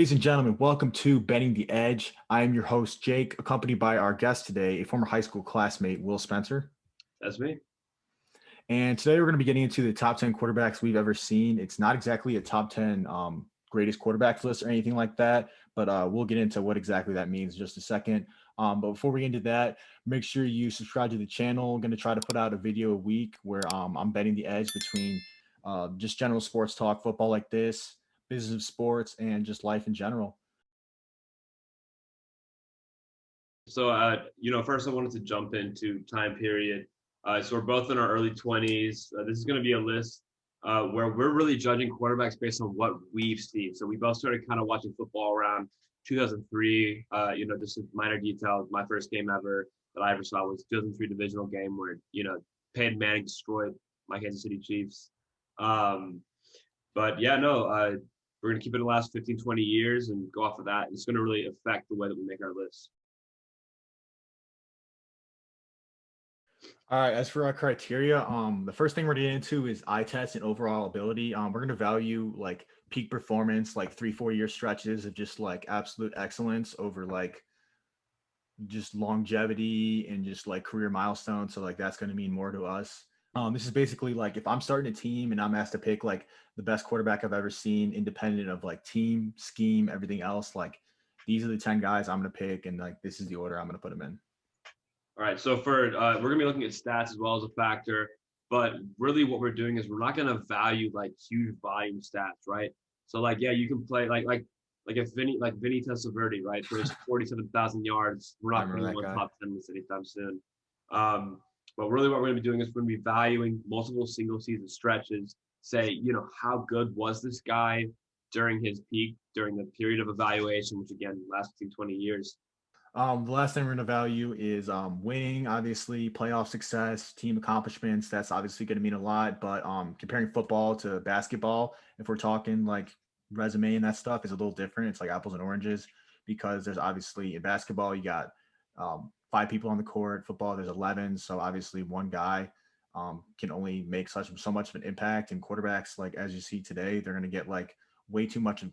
Ladies and gentlemen, welcome to Bending the Edge. I am your host, Jake, accompanied by our guest today, a former high school classmate, Will Spencer. That's me. And today we're going to be getting into the top 10 quarterbacks we've ever seen. It's not exactly a top 10 greatest quarterbacks list or anything like that, but we'll get into what exactly that means in just a second. But before we get into that, make sure you subscribe to the channel. I'm going to try to put out a video a week where I'm betting the edge between just general sports talk, football like this, business of sports, and just life in general. First I wanted to jump into time period. So we're both in our early 20s. This is going to be a list where we're really judging quarterbacks based on what we've seen. So we both started kind of watching football around 2003. Just a minor detail. My first game ever that I ever saw was 2003 divisional game where, Peyton Manning destroyed my Kansas City Chiefs. Um, we're going to keep it in the last 15, 20 years and go off of that. It's going to really affect the way that we make our list. All right, as for our criteria, the first thing we're getting into is eye test and overall ability. We're gonna value like peak performance, like 3, 4 year stretches of just like absolute excellence over like just longevity and just like career milestones. So like that's gonna mean more to us. This is basically like if I'm starting a team and I'm asked to pick like the best quarterback I've ever seen, independent of like team, scheme, everything else, like these are the 10 guys I'm gonna pick, and like this is the order I'm gonna put them in. All right, so we're gonna be looking at stats as well as a factor, but really what we're doing is we're not gonna value like huge volume stats, right? So like yeah, you can play like if Vinny Testaverde, right, throws 47,000 yards, we're I not remember putting him that on guy. top 10 list anytime soon. But really what we're gonna be doing is we're gonna be valuing multiple single season stretches. Say how good was this guy during his peak, during the period of evaluation, which again lasting 20 years. The last thing we're going to value is winning, obviously, playoff success, team accomplishments. That's obviously going to mean a lot. But comparing football to basketball, if we're talking like resume and that stuff, is a little different. It's like apples and oranges because there's obviously in basketball, you got 5 people on the court. Football, there's 11. So obviously, one guy can only make so much of an impact. And quarterbacks, like as you see today, they're going to get like way too much of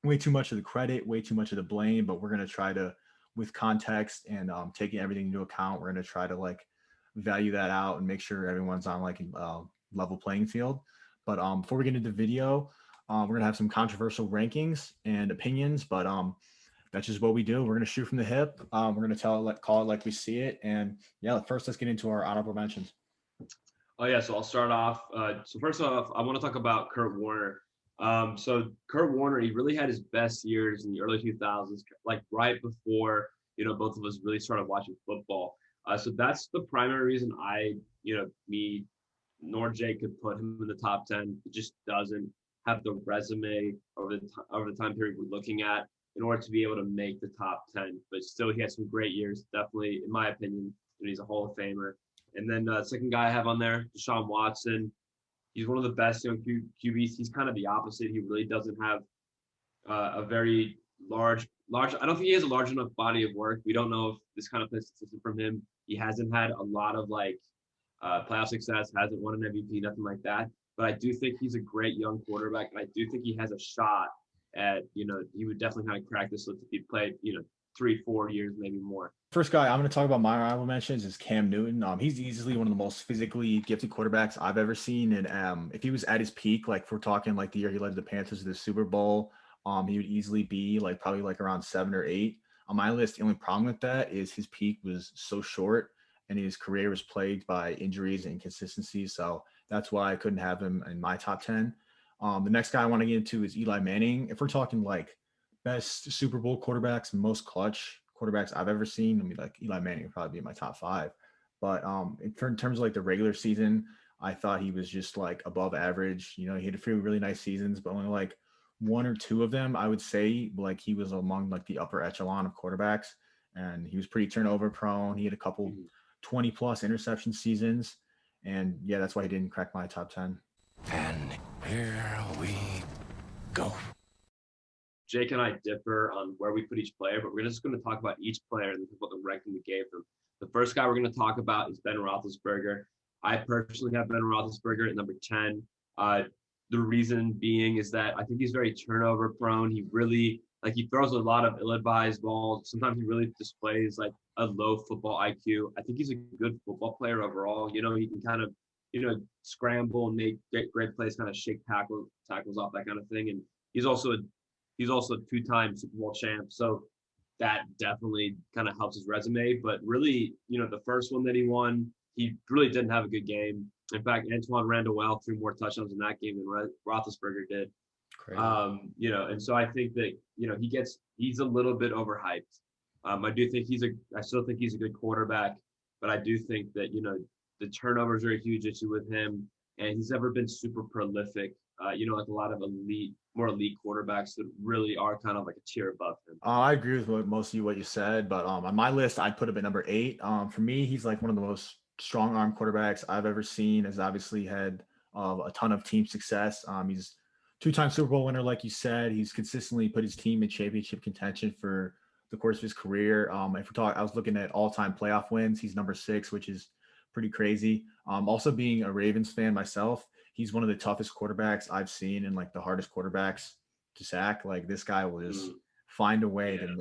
way too much of the credit, way too much of the blame. But we're going to try to with context and taking everything into account, we're going to try to like value that out and make sure everyone's on like a level playing field. But before we get into the video, we're going to have some controversial rankings and opinions, but that's just what we do. We're going to shoot from the hip. We're going to call it like we see it. And yeah, first let's get into our honorable mentions. Oh yeah, so I'll start off. So first off, I want to talk about Kurt Warner. So Kurt Warner, he really had his best years in the early 2000s, like right before both of us really started watching football. So that's the primary reason me nor Jake could put him in the top 10. It just doesn't have the resume over the time period we're looking at in order to be able to make the top 10. But still, he had some great years. Definitely, in my opinion, he's a Hall of Famer. And then second guy I have on there, Deshaun Watson. He's one of the best young QBs. He's kind of the opposite. He really doesn't have a very large. I don't think he has a large enough body of work. We don't know if this kind of plays consistent from him. He hasn't had a lot of like playoff success. Hasn't won an MVP, nothing like that. But I do think he's a great young quarterback, and I do think he has a shot at he would definitely kind of crack this list if he played 3, 4 years, maybe more. First guy I'm going to talk about my honorable mentions is Cam Newton. He's easily one of the most physically gifted quarterbacks I've ever seen. And if he was at his peak, like if we're talking like the year he led the Panthers to the Super Bowl, he would easily be like probably like around 7 or 8 on my list. The only problem with that is his peak was so short and his career was plagued by injuries and inconsistencies. So that's why I couldn't have him in my top 10. The next guy I want to get into is Eli Manning. If we're talking like best Super Bowl quarterbacks, most clutch quarterbacks I've ever seen, I mean, like Eli Manning would probably be in my top 5. But in terms of like the regular season, I thought he was just like above average. He had a few really nice seasons, but only like 1 or 2 of them, I would say, like he was among like the upper echelon of quarterbacks, and he was pretty turnover prone. He had a couple Mhm. 20 plus interception seasons, and yeah, that's why he didn't crack my top 10. And here we go. Jake and I differ on where we put each player, but we're just going to talk about each player and what the ranking we gave them. The first guy we're going to talk about is Ben Roethlisberger. I personally have Ben Roethlisberger at number 10. The reason being is that I think he's very turnover prone. He really Like he throws a lot of ill-advised balls. Sometimes he really displays like a low football IQ. I think he's a good football player overall. You know, he can kind of, scramble and make great plays, kind of shake tackles off, that kind of thing. And he's also a two-time Super Bowl champ. So that definitely kind of helps his resume. But really, the first one that he won, he really didn't have a good game. In fact, Antoine Randall threw more touchdowns in that game than Roethlisberger did. Crazy. And so I think that, he's a little bit overhyped. I still think he's a good quarterback, but I do think that, the turnovers are a huge issue with him, and he's never been super prolific. Like a lot of more elite quarterbacks that really are kind of like a tier above him. I agree with what you said, but on my list, I'd put him at number 8. For me, he's like one of the most strong arm quarterbacks I've ever seen. Has obviously had a ton of team success. He's two-time Super Bowl winner, like you said. He's consistently put his team in championship contention for the course of his career. I was looking at all-time playoff wins. He's number 6, which is pretty crazy. Also, being a Ravens fan myself, he's one of the toughest quarterbacks I've seen and like the hardest quarterbacks to sack. Like this guy will just find a way to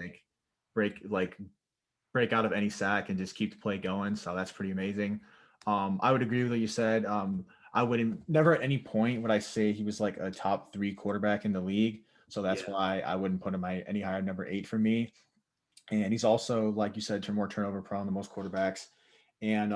break out of any sack and just keep the play going. So that's pretty amazing. I would agree with what you said. I wouldn't never at any point would I say he was like a top 3 quarterback in the league. So that's why I wouldn't put him any higher. Number 8 for me. And he's also, like you said, more turnover prone than most quarterbacks. And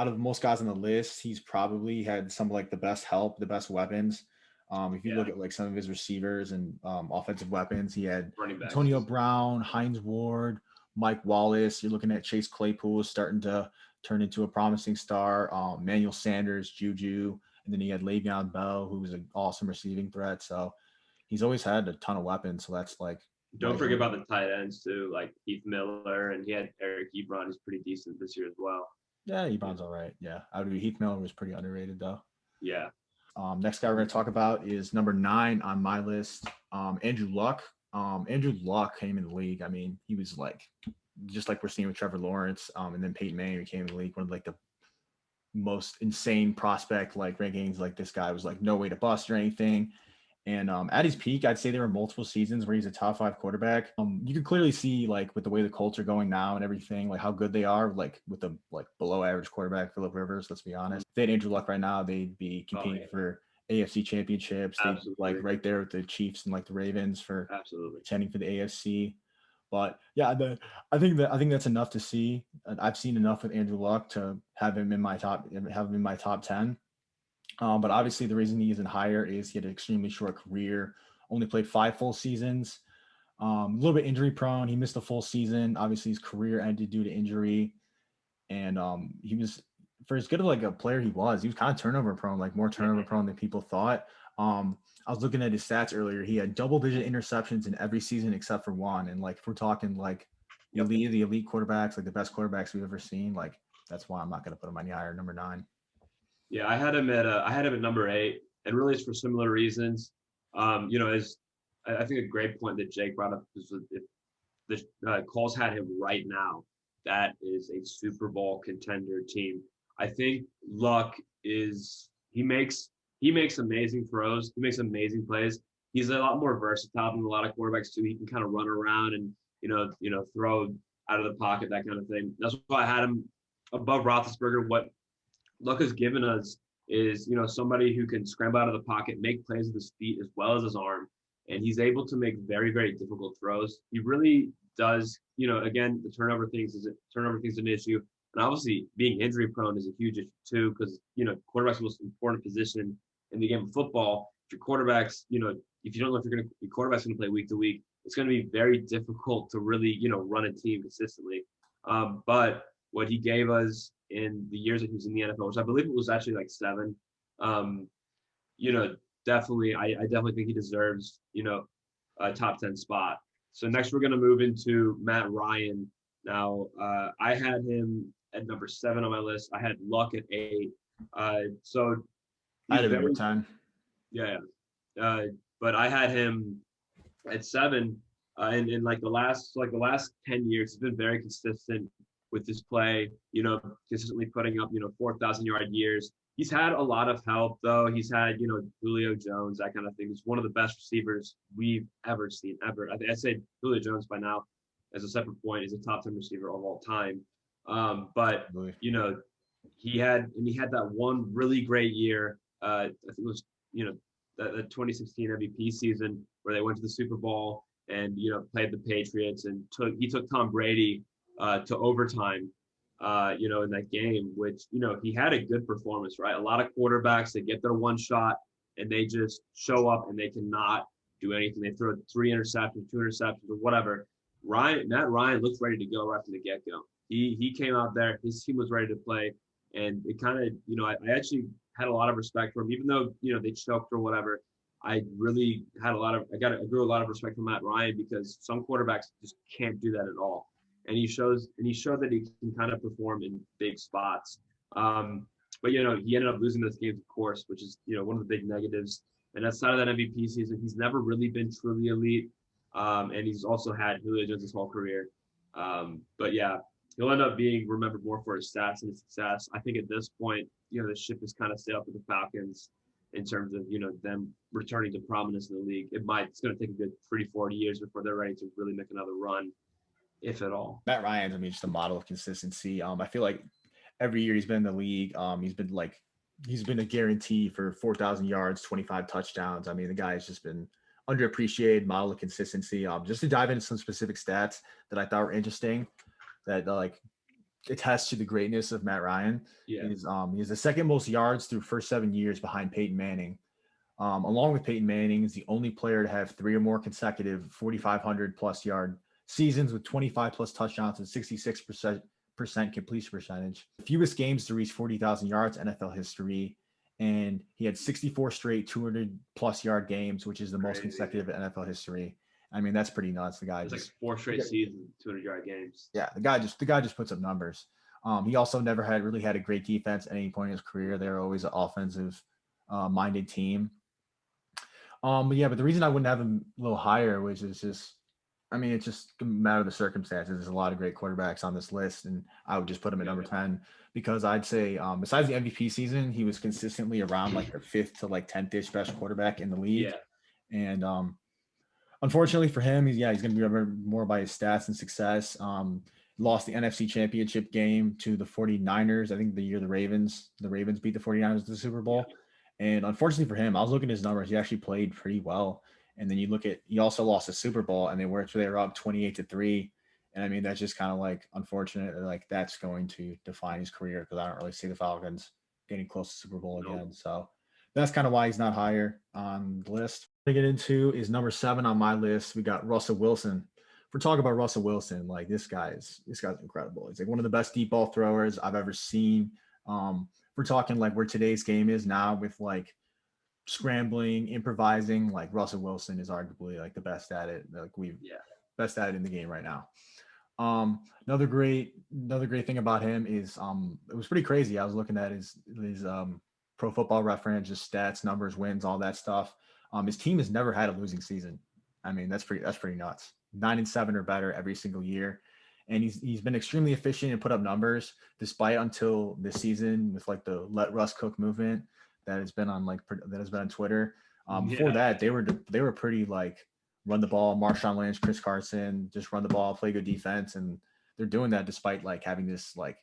out of most guys on the list, he's probably had some of like the best help, the best weapons. If you look at like some of his receivers and offensive weapons, he had Antonio Brown, Hines Ward, Mike Wallace. You're looking at Chase Claypool starting to turn into a promising star. Manuel Sanders, Juju, and then he had Le'Veon Bell, who was an awesome receiving threat. So he's always had a ton of weapons. So that's like. Don't forget about the tight ends too, like Heath Miller, and he had Eric Ebron, who's pretty decent this year as well. Yeah, Ebron's all right. Yeah, I would agree. Heath Miller was pretty underrated though. Yeah. Next guy we're going to talk about is number 9 on my list, Andrew Luck. Andrew Luck came in the league. I mean, he was like, just like we're seeing with Trevor Lawrence, and then Peyton Manning came in the league, one of like the most insane prospect like rankings. Like this guy was like no way to bust or anything. And at his peak, I'd say there were multiple seasons where he's a top 5 quarterback. You can clearly see like with the way the Colts are going now and everything, like how good they are, like with the like below average quarterback, Phillip Rivers, let's be honest. If they had Andrew Luck right now, they'd be competing for AFC championships. They'd like right there with the Chiefs and like the Ravens for contending for the AFC. But yeah, I think that's enough to see. I've seen enough with Andrew Luck to have him in my top 10. But obviously the reason he isn't higher is he had an extremely short career, only played 5 full seasons, a little bit injury prone. He missed a full season. Obviously his career ended due to injury. And he was, for as good of like a player he was kind of turnover prone, like more turnover prone than people thought. I was looking at his stats earlier. He had double-digit interceptions in every season except for one. And like if we're talking like the elite quarterbacks, like the best quarterbacks we've ever seen, like that's why I'm not going to put him any higher. Number 9. Yeah, I had him at number 8, and really it's for similar reasons. As I think a great point that Jake brought up is if the Colts had him right now, that is a Super Bowl contender team. I think Luck he makes amazing throws, he makes amazing plays. He's a lot more versatile than a lot of quarterbacks too. He can kind of run around and throw out of the pocket, that kind of thing. That's why I had him above Roethlisberger. What Luck has given us is, somebody who can scramble out of the pocket, make plays with his feet as well as his arm, and he's able to make very, very difficult throws. He really does, again, the turnover thing's an issue. And obviously being injury prone is a huge issue too, because, quarterback's the most important position in the game of football. If your quarterback's, if you don't know if your quarterback's going to play week to week, it's going to be very difficult to really, run a team consistently. But what he gave us in the years that he was in the NFL, which I believe it was actually like 7. Definitely, I definitely think he deserves, a top 10 spot. So next we're going to move into Matt Ryan. Now, I had him at number 7 on my list. I had Luck at 8. So I had him at 10. Yeah. But I had him at 7. And in like the last 10 years, he's been very consistent with his play, consistently putting up, 4,000-yard years. He's had a lot of help, though. He's had, Julio Jones, that kind of thing. He's one of the best receivers we've ever seen, ever. I'd say Julio Jones by now, as a separate point, is a top 10 receiver of all time. But, Really. he had that one really great year. I think it was, the 2016 MVP season where they went to the Super Bowl and, played the Patriots, and he took Tom Brady to overtime in that game, which, he had a good performance, right? A lot of quarterbacks, they get their one shot and they just show up and they cannot do anything. They throw 3 interceptions, 2 interceptions, or whatever. Matt Ryan looked ready to go right from the get-go. He came out there, his team was ready to play, and it kind of, I actually had a lot of respect for him, even though, they choked or whatever. I really had I grew a lot of respect for Matt Ryan, because some quarterbacks just can't do that at all. And he showed that he can kind of perform in big spots. But he ended up losing those games, of course, which is one of the big negatives. And outside of that MVP season, he's never really been truly elite. And he's also had Julio Jones his whole career. But yeah, he'll end up being remembered more for his stats and his success. I think at this point, the ship is kind of sailed for the Falcons in terms of them returning to prominence in the league. It's going to take a good 30-40 years before they're ready to really make another run, if at all. Matt Ryan's, just a model of consistency. I feel like every year he's been in the league, he's been a guarantee for 4,000 yards, 25 touchdowns. The guy's just been underappreciated, model of consistency. Just to dive into some specific stats that I thought were interesting, that attest to the greatness of Matt Ryan. Yeah. He has the second most yards through first 7 years behind Peyton Manning. Along with Peyton Manning, is the only player to have 3 or more consecutive 4,500 plus yard seasons with 25 plus touchdowns and 66% completion percentage. The fewest games to reach 40,000 yards NFL history, and he had 64 straight 200 plus yard games, which is the most consecutive in NFL history. That's pretty nuts. The guy it's like 4 straight seasons, 200-yard games. Yeah, the guy just puts up numbers. He also never really had a great defense at any point in his career. They were always an offensive minded team. But the reason I wouldn't have him a little higher, which is just, it's just a matter of the circumstances. There's a lot of great quarterbacks on this list, and I would just put him at number 10, because I'd say besides the MVP season, he was consistently around like the 5th to like 10th-ish best quarterback in the league. Yeah. And unfortunately for him, he's going to be remembered more by his stats and success. Lost the NFC Championship game to the 49ers. I think the year the Ravens beat the 49ers to the Super Bowl. Yeah. And unfortunately for him, I was looking at his numbers. He actually played pretty well. And then you look at, he also lost the Super Bowl, and they were up 28-3. And that's just kind of like unfortunate. Like that's going to define his career, because I don't really see the Falcons getting close to Super Bowl again. So that's kind of why he's not higher on the list. To get into is number 7 on my list. We got Russell Wilson. If we're talking about Russell Wilson, like this guy's incredible. He's like one of the best deep ball throwers I've ever seen. We're talking like where today's game is now with like scrambling, improvising, like Russell Wilson is arguably like the best at it. Like best at it in the game right now. Another great thing about him is it was pretty crazy. I was looking at his Pro Football Reference, just stats, numbers, wins, all that stuff. His team has never had a losing season. That's pretty nuts. 9-7 or better every single year. And he's been extremely efficient and put up numbers despite until this season with like the let Russ cook movement that has been on Twitter. Before that, they were pretty like run the ball, Marshawn Lynch, Chris Carson, just run the ball, play good defense. And they're doing that despite like having this like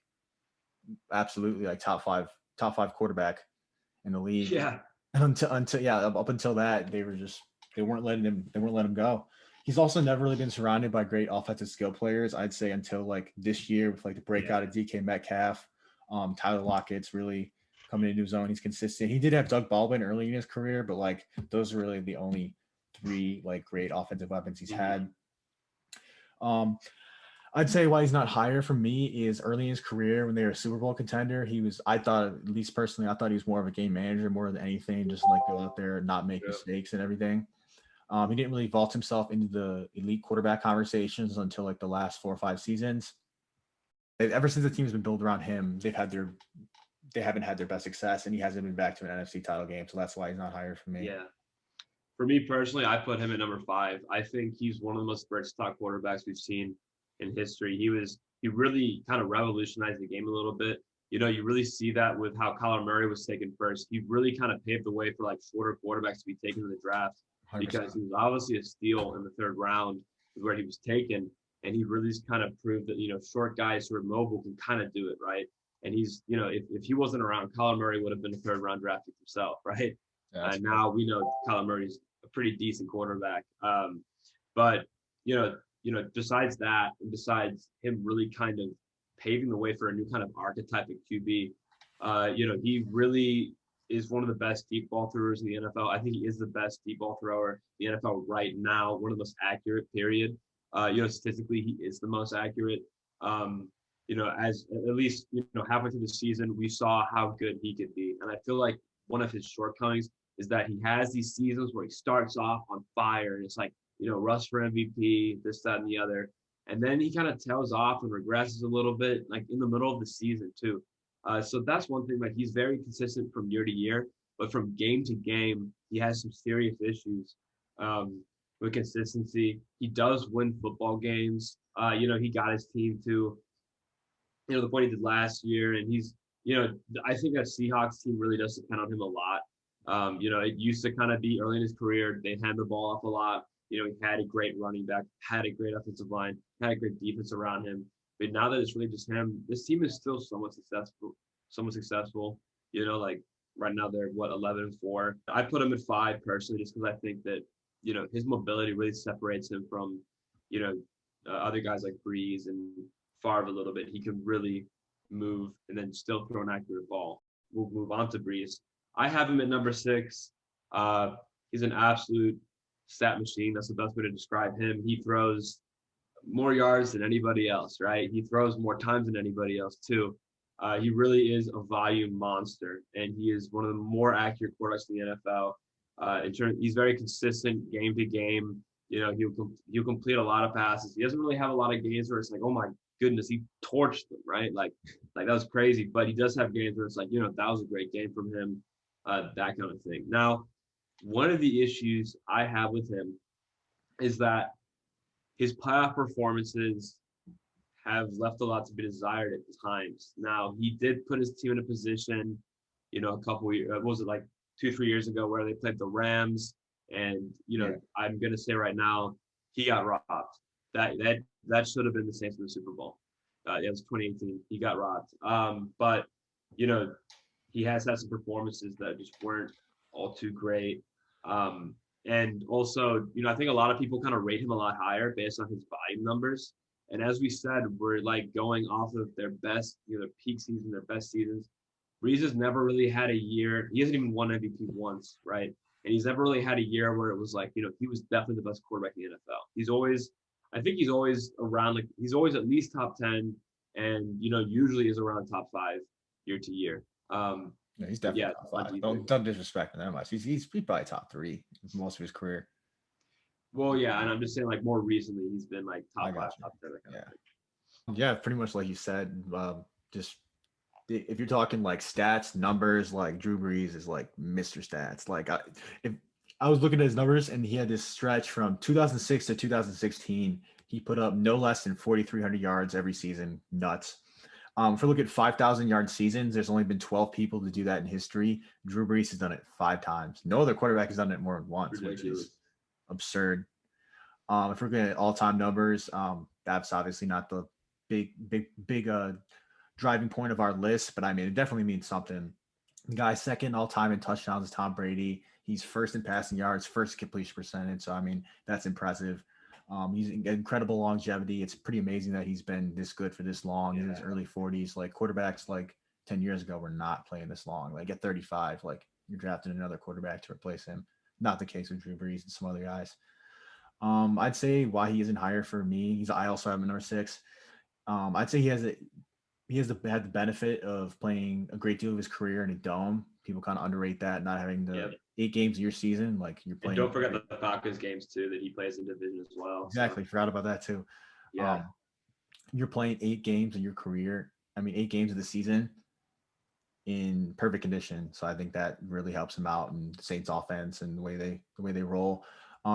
absolutely like top five quarterback in the league. Yeah. Up until that, they weren't letting him go. He's also never really been surrounded by great offensive skill players, I'd say, until like this year with like the breakout of DK Metcalf. Tyler Lockett's really coming into his own. He's consistent. He did have Doug Baldwin early in his career, but like those are really the only 3 like great offensive weapons he's had. I'd say why he's not higher for me is early in his career when they were a Super Bowl contender, he was more of a game manager more than anything, just like go out there and not make mistakes and everything. He didn't really vault himself into the elite quarterback conversations until like the last 4 or 5 seasons. Ever since the team's been built around him, they haven't had their best success, and he hasn't been back to an NFC title game. So that's why he's not higher for me. Yeah. For me personally, I put him at number 5. I think he's one of the most versatile quarterbacks we've seen in history. He really kind of revolutionized the game a little bit. You really see that with how Kyler Murray was taken first. He really kind of paved the way for like shorter quarterbacks to be taken in the draft 100%. because he was obviously a steal in the third round where he was taken. And he really just kind of proved that, short guys who are mobile can kind of do it, right? And he's, if he wasn't around, Kyler Murray would have been a third round draft pick himself, right? Now we know Kyler Murray's a pretty decent quarterback. But, besides that, and besides him really kind of paving the way for a new kind of archetype of QB, he really is one of the best deep ball throwers in the NFL. I think he is the best deep ball thrower in the NFL right now, one of the most accurate, period. Statistically, he is the most accurate. As at least, halfway through the season, we saw how good he could be. And I feel like one of his shortcomings is that he has these seasons where he starts off on fire and it's like, rush for MVP, this, that, and the other. And then he kind of tails off and regresses a little bit, like in the middle of the season too. So that's one thing, like he's very consistent from year to year, but from game to game, he has some serious issues with consistency. He does win football games. He got his team to, the point he did last year. And he's, I think that Seahawks team really does depend on him a lot. It used to kind of be early in his career, they hand the ball off a lot. He had a great running back, had a great offensive line, had a great defense around him. But now that it's really just him, this team is still somewhat successful. Like right now they're 11-4. I put him at 5 personally, just because I think that his mobility really separates him from other guys like Breeze and Favre a little bit. He can really move and then still throw an accurate ball. We'll move on to Breeze. I have him at number 6. He's an absolute stat machine. That's the best way to describe him. He throws more yards than anybody else, right? He throws more times than anybody else too. He really is a volume monster, and he is one of the more accurate quarterbacks in the NFL. He's very consistent game to game. He'll complete a lot of passes. He doesn't really have a lot of games where it's like, oh my goodness, he torched them, right? Like that was crazy. But he does have games where it's like, that was a great game from him, that kind of thing. Now, one of the issues I have with him is that his playoff performances have left a lot to be desired at times. Now, he did put his team in a position, a couple years, what was it, like 2-3 years ago, where they played the Rams, and I'm gonna say right now, he got robbed. That should have been the Saints in the Super Bowl. It was 2018. He got robbed. But he has had some performances that just weren't all too great. And also, I think a lot of people kind of rate him a lot higher based on his volume numbers. And as we said, we're like going off of their best, their peak season, their best seasons. Breeze has never really had a year. He hasn't even won MVP once, right? And he's never really had a year where it was like, he was definitely the best quarterback in the NFL. I think he's always around, like, he's always at least top 10 and, usually is around top 5 year to year. Yeah, he's definitely top 5. Don't disrespect him that much. He's probably top 3 most of his career. Well, yeah, and I'm just saying, like, more recently, he's been like top 5, top 10. Yeah, pretty much like you said. Just if you're talking like stats, numbers, like Drew Brees is like Mr. Stats. Like if I was looking at his numbers, and he had this stretch from 2006 to 2016. He put up no less than 4,300 yards every season. Nuts. If we look at 5,000-yard seasons, there's only been 12 people to do that in history. Drew Brees has done it 5 times. No other quarterback has done it more than once, which is absurd. If we're looking at all-time numbers, that's obviously not the big driving point of our list, but I mean, it definitely means something. The guy's second all-time in touchdowns is Tom Brady. He's first in passing yards, first completion percentage. So, I mean, that's impressive. He's incredible longevity. It's pretty amazing that he's been this good for this long in his early 40s. Like, quarterbacks like 10 years ago were not playing this long. Like, at 35, like, you're drafting another quarterback to replace him. Not the case with Drew Brees and some other guys. I'd say why he isn't higher for me. I also have him number 6. I'd say he had the benefit of playing a great deal of his career in a dome. People kind of underrate that, not having the 8 games of your season. Like, you're playing. And don't forget the Falcons games too that he plays in division as well. Exactly, forgot about that too. Yeah, you're playing 8 games in your career. I mean, 8 games of the season in perfect condition. So I think that really helps him out in the Saints offense and the way they roll.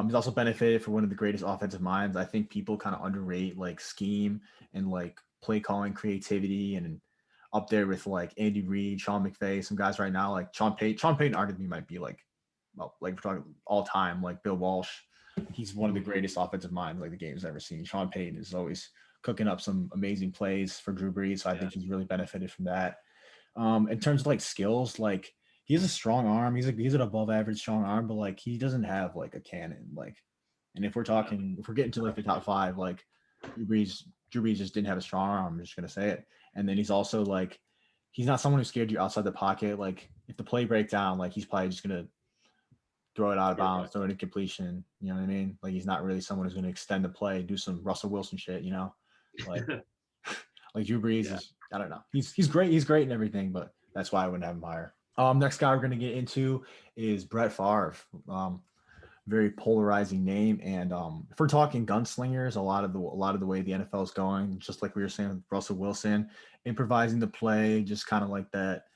He's also benefited from one of the greatest offensive minds. I think people kind of underrate like scheme and like play calling creativity and up there with like Andy Reid, Sean McVay, some guys right now, like Sean Payton. Sean Payton arguably might be like, well, like we're talking all time, like Bill Walsh. He's one of the greatest offensive minds like the game's ever seen. Sean Payton is always cooking up some amazing plays for Drew Brees. So I think he's really benefited from that. In terms of like skills, like he has a strong arm. He's an above average strong arm, but like he doesn't have like a cannon. Like, and if we're getting to like the top five, like Drew Brees just didn't have a strong arm. I'm just gonna say it. And then he's also like, he's not someone who's scared you outside the pocket. Like if the play breaks down, like he's probably just gonna throw it out of bounds, throw it in completion. You know what I mean? Like he's not really someone who's gonna extend the play, do some Russell Wilson shit. You know, like like Drew Brees is. I don't know. He's great. He's great and everything, but that's why I wouldn't have him higher. Next guy we're gonna get into is Brett Favre. Very polarizing name, and if we're talking gunslingers, a lot of the way the NFL is going, just like we were saying with Russell Wilson, improvising the play, just kind of like that,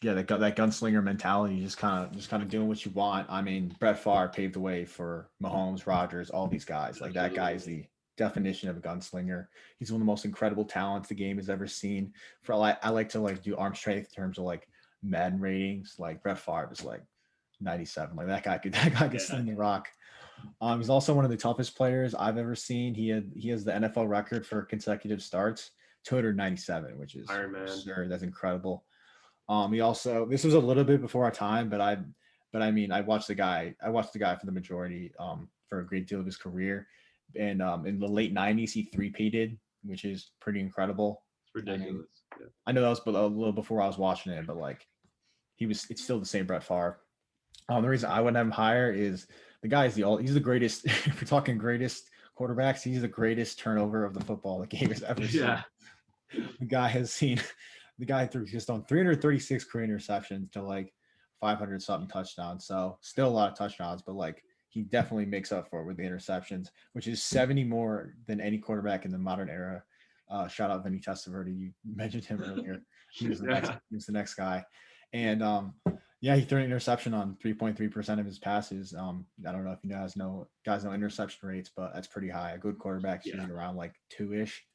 that gunslinger mentality, just kind of doing what you want. I mean, Brett Favre paved the way for Mahomes, Rodgers, all these guys. Like that guy is the definition of a gunslinger. He's one of the most incredible talents the game has ever seen. I like to like do arm strength in terms of like Madden ratings. Like Brett Favre is like 97. Like that guy could sling the rock. He's also one of the toughest players I've ever seen. He has the NFL record for consecutive starts, 297, which is absurd. That's incredible. He also, this was a little bit before our time, but I mean I watched the guy for the majority for a great deal of his career. And in the late 90s he three-peated, which is pretty incredible. It's ridiculous. I know that was a little before I was watching it, but like it's still the same Brett Favre. The reason I wouldn't have him higher is the guy he's the greatest. If we're talking greatest quarterbacks, he's the greatest turnover of the football the game has ever seen. Yeah. The guy threw just on 336 career interceptions to like 500 something touchdowns. So still a lot of touchdowns, but like he definitely makes up for it with the interceptions, which is 70 more than any quarterback in the modern era. Shout out Vinny Testaverde. You mentioned him earlier. He was the next guy. And he threw an interception on 3.3% of his passes. I don't know if you guys know interception rates, but that's pretty high. A good quarterback usually around like 2-ish.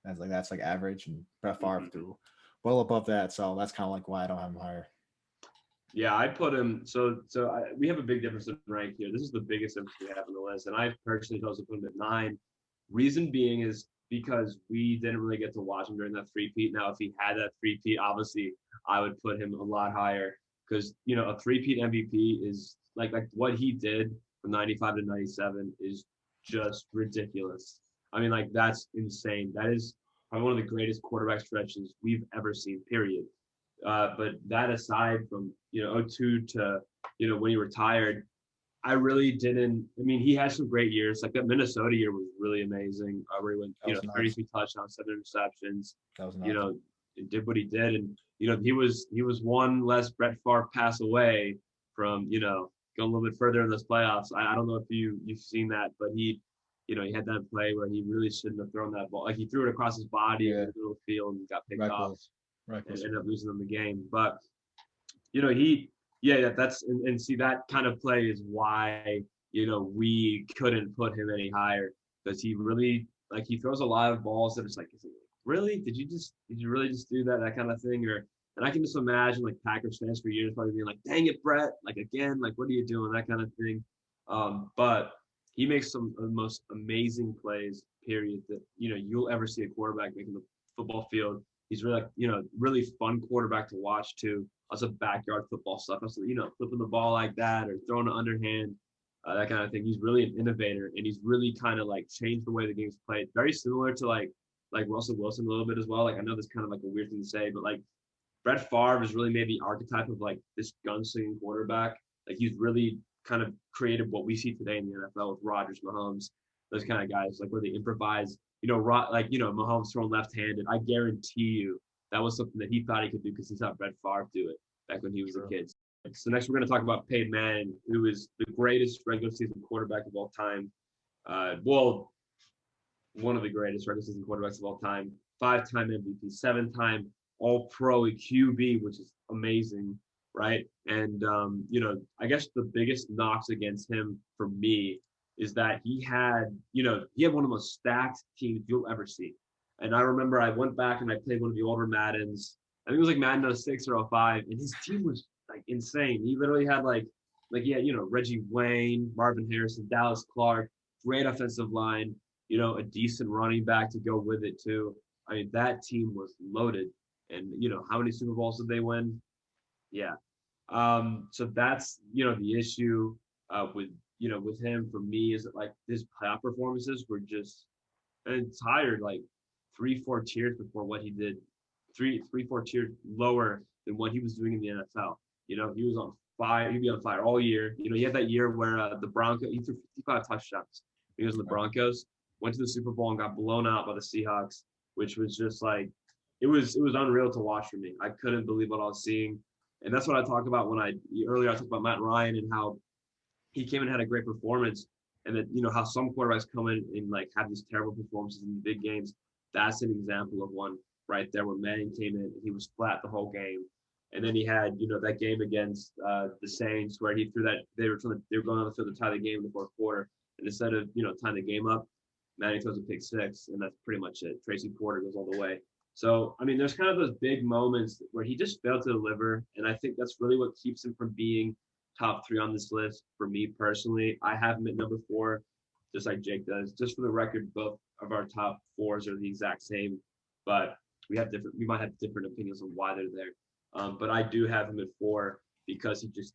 That's like average, and Brett Favre threw well above that. So that's kind of like why I don't have him higher. Yeah, I put him. We have a big difference in rank here. This is the biggest difference we have on the list, and I personally chose to put him at 9. Reason being is because we didn't really get to watch him during that three-peat. Now, if he had that three-peat, obviously I would put him a lot higher because a three-peat MVP is like what he did from 95 to 97 is just ridiculous. I mean, like that's insane. That is probably one of the greatest quarterback stretches we've ever seen. Period. But that aside from 02 to when he retired, I really didn't. I mean, he had some great years. Like that Minnesota year was really amazing. Where he went 33 touchdowns, 7 interceptions. That was nice. Did what he did, and he was one less Brett Favre pass away from going a little bit further in those playoffs. I don't know if you've seen that, but he had that play where he really shouldn't have thrown that ball. Like he threw it across his body in the middle of the field and got picked off. And ended up losing them the game. But that's and see that kind of play is why we couldn't put him any higher because he really he throws a lot of balls that it's like really did you really just do that kind of thing and I can just imagine like Packers fans for years probably being like, dang it, Brett, like again, like what are you doing, that kind of thing. But he makes some of the most amazing plays, period, that you'll ever see a quarterback making the football field. He's really really fun quarterback to watch too. Also backyard football stuff. Also, flipping the ball like that or throwing an underhand, that kind of thing. He's really an innovator, and he's really kind of like changed the way the game's played. Very similar to like Russell Wilson a little bit as well. Like I know this kind of like a weird thing to say, but like Brett Favre is really made the archetype of like this gunslinging quarterback. Like he's really kind of created what we see today in the NFL with Rodgers, Mahomes, those kind of guys, like where they improvise. Mahomes throwing left-handed. I guarantee you that was something that he thought he could do because he saw Brett Favre do it back when he was a kid. So next we're going to talk about Peyton Manning, who is the greatest regular season quarterback of all time. One of the greatest regular season quarterbacks of all time. 5-time MVP, 7-time All-Pro QB, which is amazing, right? And I guess the biggest knocks against him for me is that he had one of the most stacked teams you'll ever see. And I remember I went back and I played one of the older Maddens. I think it was like Madden 06 or 05, and his team was like insane. He literally had like he had, Reggie Wayne, Marvin Harrison, Dallas Clark, great offensive line, a decent running back to go with it too. I mean, that team was loaded. And how many Super Bowls did they win? Yeah. So that's the issue with him for me is that like his playoff performances were just entire like 3-4 tiers before what he did, 3-4 tiers lower than what he was doing in the NFL. He was on fire. He'd be on fire all year. He had that year where the Broncos he threw 55 touchdowns. He was in the Broncos, went to the Super Bowl and got blown out by the Seahawks, which was just like it was unreal to watch for me. I couldn't believe what I was seeing. And that's what I talked about when earlier I talked about Matt Ryan and how he came and had a great performance. And that, how some quarterbacks come in and like have these terrible performances in big games. That's an example of one right there where Manning came in and he was flat the whole game. And then he had, that game against the Saints where he threw that they were going on the field to tie the game in the fourth quarter. And instead of, tying the game up, Manning throws a pick six, and that's pretty much it. Tracy Porter goes all the way. So, I mean, there's kind of those big moments where he just failed to deliver. And I think that's really what keeps him from being top three on this list. For me personally, I have him at number 4, just like Jake does. Just for the record, both of our top 4s are the exact same, but we might have different opinions on why they're there. But I do have him at 4 because he just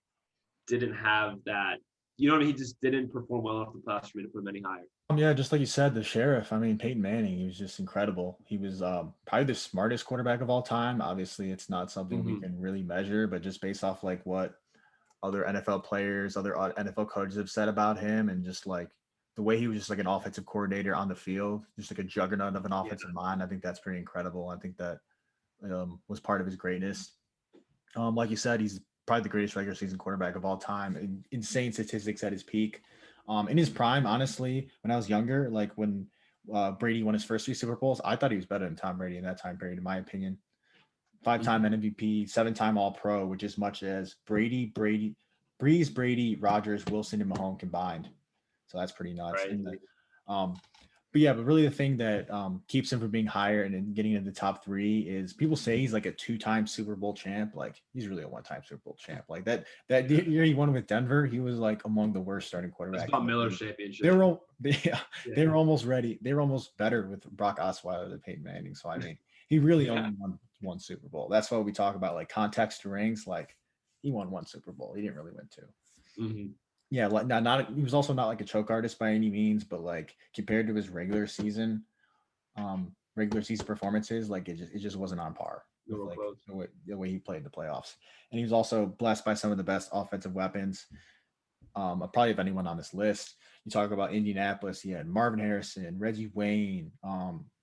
didn't have that. You know what I mean? He just didn't perform well off the pass for me to put him any higher. Yeah, just like you said, the sheriff. I mean, Peyton Manning, he was just incredible. He was probably the smartest quarterback of all time. Obviously, it's not something we can really measure, but just based off like what other NFL players, other NFL coaches have said about him, and just like the way he was just like an offensive coordinator on the field, just like a juggernaut of an offensive mind. I think that's pretty incredible. I think that was part of his greatness. Like you said, he's probably the greatest regular season quarterback of all time. Insane statistics at his peak. In his prime, honestly, when I was younger, like when Brady won his first 3 Super Bowls, I thought he was better than Tom Brady in that time period, in my opinion. 5-time MVP, 7-time All Pro, which is much as Breeze, Brady, Rogers, Wilson, and Mahomes combined. So that's pretty nuts. Right. But really the thing that keeps him from being higher and then getting into the top 3 is people say he's like a 2-time Super Bowl champ. Like he's really a 1-time Super Bowl champ. Like that year he won with Denver, he was like among the worst starting quarterbacks. It's about Miller's championship. They were almost ready. They were almost better with Brock Osweiler than Peyton Manning. So I mean, he really only won one Super Bowl. That's why we talk about like context to rings. Like he won 1 Super Bowl. He didn't really win 2. Mm-hmm. Yeah, like not he was also not like a choke artist by any means, but like compared to his regular season performances, like it just wasn't on par with like the way he played in the playoffs. And he was also blessed by some of the best offensive weapons, probably of anyone on this list. You talk about Indianapolis, he had Marvin Harrison, Reggie Wayne,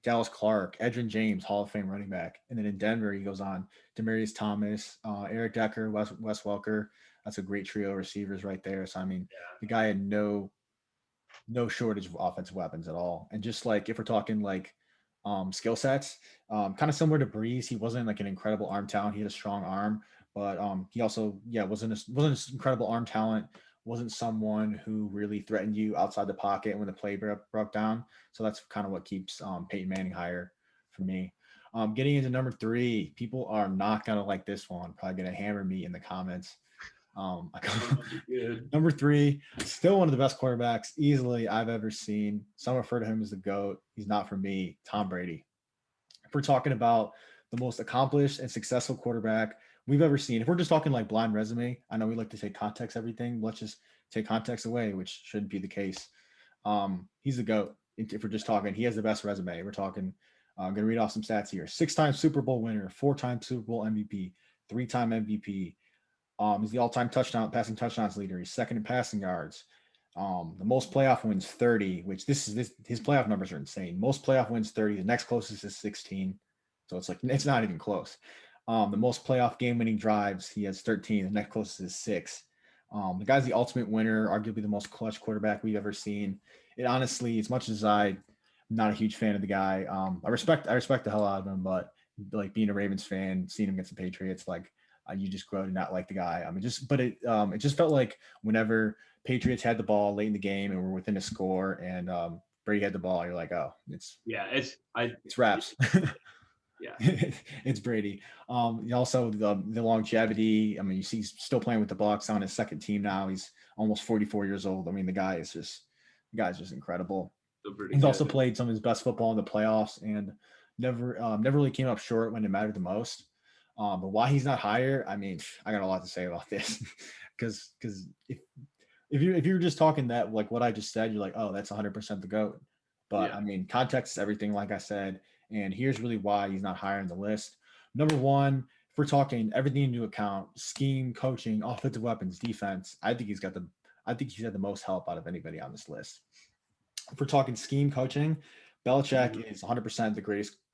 Dallas Clark, Edgerrin James, Hall of Fame running back. And then in Denver, he goes on Demaryius Thomas, Eric Decker, Wes Welker. That's a great trio of receivers right there. So I mean, the guy had no shortage of offensive weapons at all. And just like if we're talking like skill sets, kind of similar to Breeze, he wasn't like an incredible arm talent. He had a strong arm, but he also wasn't an incredible arm talent. Wasn't someone who really threatened you outside the pocket when the play broke down. So that's kind of what keeps Peyton Manning higher for me. Getting into number 3, people are not gonna like this one. Probably gonna hammer me in the comments. Number 3, still one of the best quarterbacks easily I've ever seen. Some refer to him as the GOAT. He's not for me. Tom Brady. If we're talking about the most accomplished and successful quarterback we've ever seen, if we're just talking like blind resume, I know we like to take context everything. Let's just take context away, which shouldn't be the case. He's the GOAT. If we're just talking, he has the best resume. We're talking. I'm going to read off some stats here. 6-time Super Bowl winner, 4-time Super Bowl MVP, 3-time MVP. He's the all-time passing touchdowns leader. He's second in passing yards. The most playoff wins 30, which his playoff numbers are insane. Most playoff wins 30. The next closest is 16. So it's not even close. The most playoff game-winning drives, he has 13. The next closest is 6. The guy's the ultimate winner, arguably the most clutch quarterback we've ever seen. It honestly, as much as I'm not a huge fan of the guy, I respect the hell out of him, but like being a Ravens fan, seeing him against the Patriots, like you just grow to not like the guy. I mean, it just felt like whenever Patriots had the ball late in the game and were within a score, and Brady had the ball, you're like, oh, it's Yeah, it's wraps. yeah. It's Brady. Also the longevity. I mean, you see he's still playing with the Bucs on his second team now. He's almost 44 years old. I mean, the guy's just incredible. Still pretty He's also good. played some of his best football in the playoffs and never really came up short when it mattered the most. But why he's not higher, I mean, I got a lot to say about this because if you're just talking that like what I just said, you're like, oh, that's 100% the goat. But Yeah. I mean, context is everything, like I said, and here's really why he's not higher in the list. Number one, if we're talking everything into account, scheme, coaching, offensive weapons, defense, I think he's had the most help out of anybody on this list. If we're talking scheme coaching, Belichick Mhm. is 100% the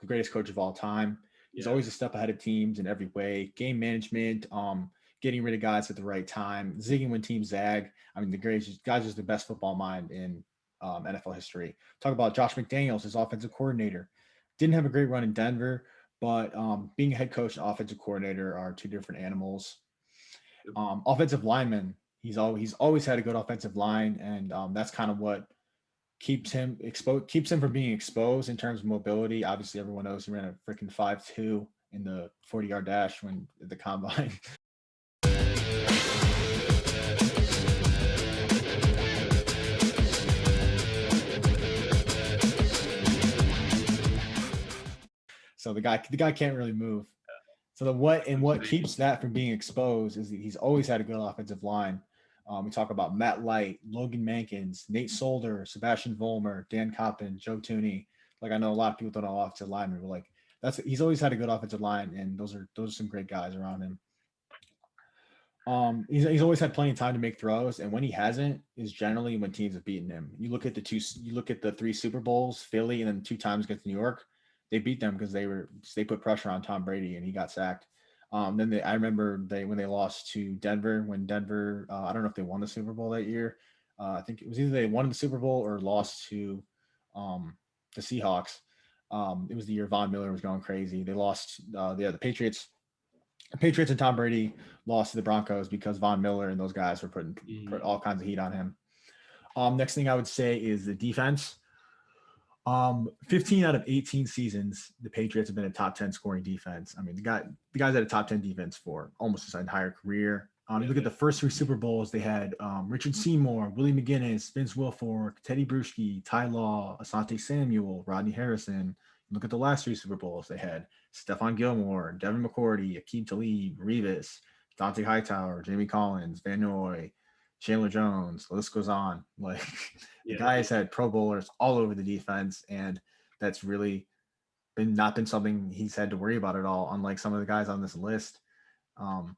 greatest coach of all time. He's Yeah. always a step ahead of teams in every way. Game management, getting rid of guys at the right time, zigging when teams zag. I mean, the greatest guy's just the best football mind in NFL history. Talk about Josh McDaniels, his offensive coordinator. Didn't have a great run in Denver, but being a head coach and offensive coordinator are two different animals. Yep. Offensive lineman, he's always had a good offensive line, and that's kind of what keeps him from being exposed in terms of mobility. Obviously, everyone knows he ran a freaking 5.2 in the 40-yard dash when the combine. So the guy can't really move. So what keeps that from being exposed is that he's always had a good offensive line. We talk about Matt Light, Logan Mankins, Nate Solder, Sebastian Vollmer, Dan Coppin, Joe Tooney. Like I know a lot of people don't know offensive linemen, but like he's always had a good offensive line, and those are some great guys around him. He's always had plenty of time to make throws, and when he hasn't, is generally when teams have beaten him. You look at the three Super Bowls, Philly, and then 2 times against New York. They beat them because they put pressure on Tom Brady, and he got sacked. I remember when they lost to Denver, when Denver, I don't know if they won the Super Bowl that year. I think it was either they won the Super Bowl or lost to the Seahawks. It was the year Von Miller was going crazy. They lost. The Patriots. Patriots and Tom Brady lost to the Broncos because Von Miller and those guys were put all kinds of heat on him. Next thing I would say is the defense. 15 out of 18 seasons, the Patriots have been a top 10 scoring defense. I mean, the guys had a top 10 defense for almost his entire career. You look at the first 3 Super Bowls, they had Richard Seymour, Willie McGinnis, Vince Wilfork, Teddy Bruschi, Ty Law, Asante Samuel, Rodney Harrison. Look at the last 3 Super Bowls, they had Stephon Gilmore, Devin McCourty, Akeem Talib, Revis, Dante Hightower, Jamie Collins, Van Noy, Chandler Jones. The list goes on. Like the guy has had Pro Bowlers all over the defense, and that's really not been something he's had to worry about at all. Unlike some of the guys on this list, um,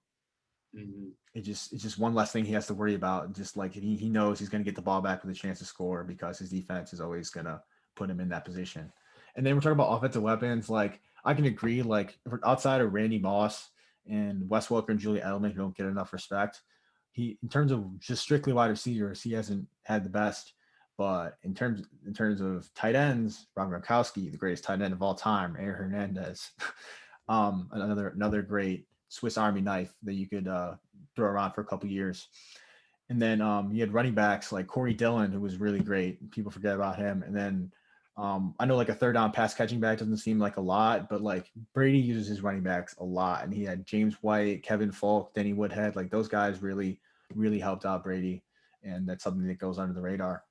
it's just one less thing he has to worry about. Just like he knows he's going to get the ball back with a chance to score because his defense is always going to put him in that position. And then we're talking about offensive weapons. Like I can agree. Like outside of Randy Moss and Wes Welker and Julian Edelman, who don't get enough respect, in terms of just strictly wide receivers, he hasn't had the best. But in terms of tight ends, Rob Gronkowski, the greatest tight end of all time, Aaron Hernandez, another great Swiss Army knife that you could throw around for a couple years. And then you had running backs like Corey Dillon, who was really great. People forget about him. And then I know like a third down pass catching back doesn't seem like a lot, but like Brady uses his running backs a lot. And he had James White, Kevin Falk, Denny Woodhead. Like those guys really, really helped out Brady. And that's something that goes under the radar.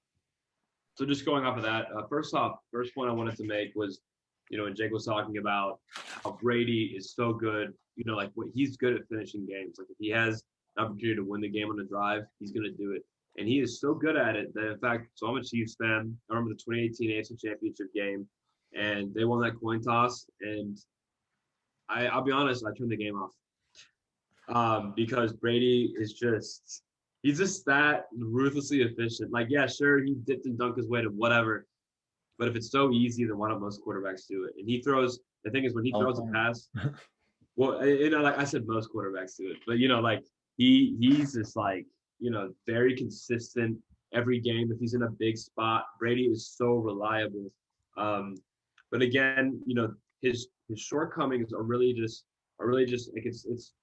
So just going off of that, first point I wanted to make was, when Jake was talking about how Brady is so good, like what he's good at finishing games. Like if he has an opportunity to win the game on a drive, he's going to do it. And he is so good at it that, in fact, so I'm a Chiefs fan. I remember the 2018 AFC Championship game, and they won that coin toss. And I'll be honest, I turned the game off because Brady is he's just that ruthlessly efficient. Like, yeah, sure, he dipped and dunked his way to whatever. But if it's so easy, then why don't most quarterbacks do it? And the thing is, when he throws a pass, well, like I said, most quarterbacks do it. But, like he's just like, very consistent every game. If he's in a big spot, Brady is so reliable. But again, his shortcomings are really just like it's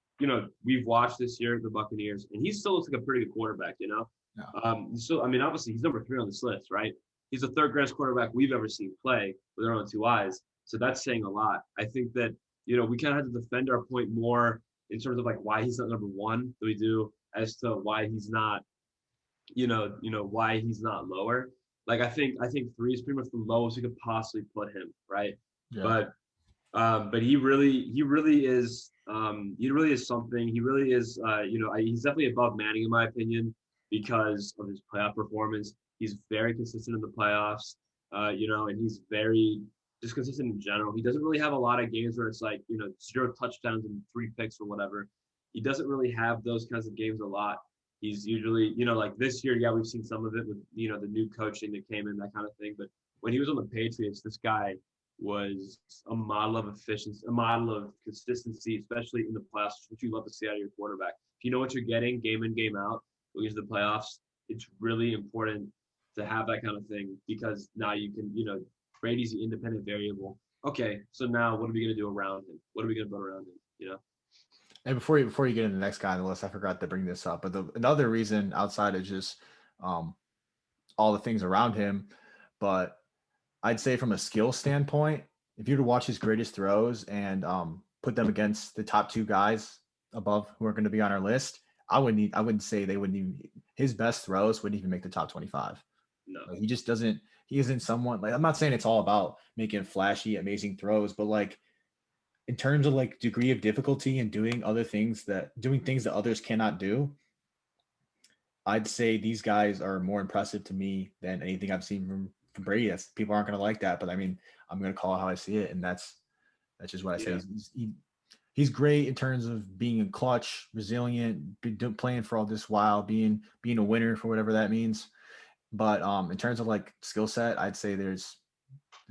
we've watched this year the Buccaneers, and he still looks like a pretty good quarterback. Yeah. So I mean, obviously he's number 3 on this list, right? he's the third greatest quarterback we've ever seen play with our own two eyes. So that's saying a lot. I think that, we kind of have to defend our point more in terms of like why he's not number one than we do as to why he's not, why he's not lower. Like I think 3 is pretty much the lowest we could possibly put him, right? Yeah. But he really is something. He really is, he's definitely above Manning in my opinion because of his playoff performance. He's very consistent in the playoffs, and he's very just consistent in general. He doesn't really have a lot of games where it's like, 0 touchdowns and 3 picks or whatever. He doesn't really have those kinds of games a lot. He's usually, like this year, yeah, we've seen some of it with, the new coaching that came in, that kind of thing. But when he was on the Patriots, this guy was a model of efficiency, a model of consistency, especially in the playoffs, which you love to see out of your quarterback. If you know what you're getting game in, game out, going into the playoffs, it's really important to have that kind of thing because now you can, Brady's the independent variable. Okay, so now what are we going to do around him? What are we going to build around him, And before you get into the next guy on the list, I forgot to bring this up, but another reason outside of just all the things around him, but I'd say from a skill standpoint, if you were to watch his greatest throws and put them against the top 2 guys above who are going to be on our list, I wouldn't say they wouldn't even, his best throws wouldn't even make the top 25. No. Like, he just doesn't. He isn't someone like, I'm not saying it's all about making flashy, amazing throws, but like in terms of like degree of difficulty and doing things that others cannot do, I'd say these guys are more impressive to me than anything I've seen from Brady. People aren't going to like that, but I mean, I'm going to call it how I see it, and that's just what I say. He's great in terms of being in clutch, resilient, playing for all this while being a winner for whatever that means. But in terms of like skill set, I'd say there's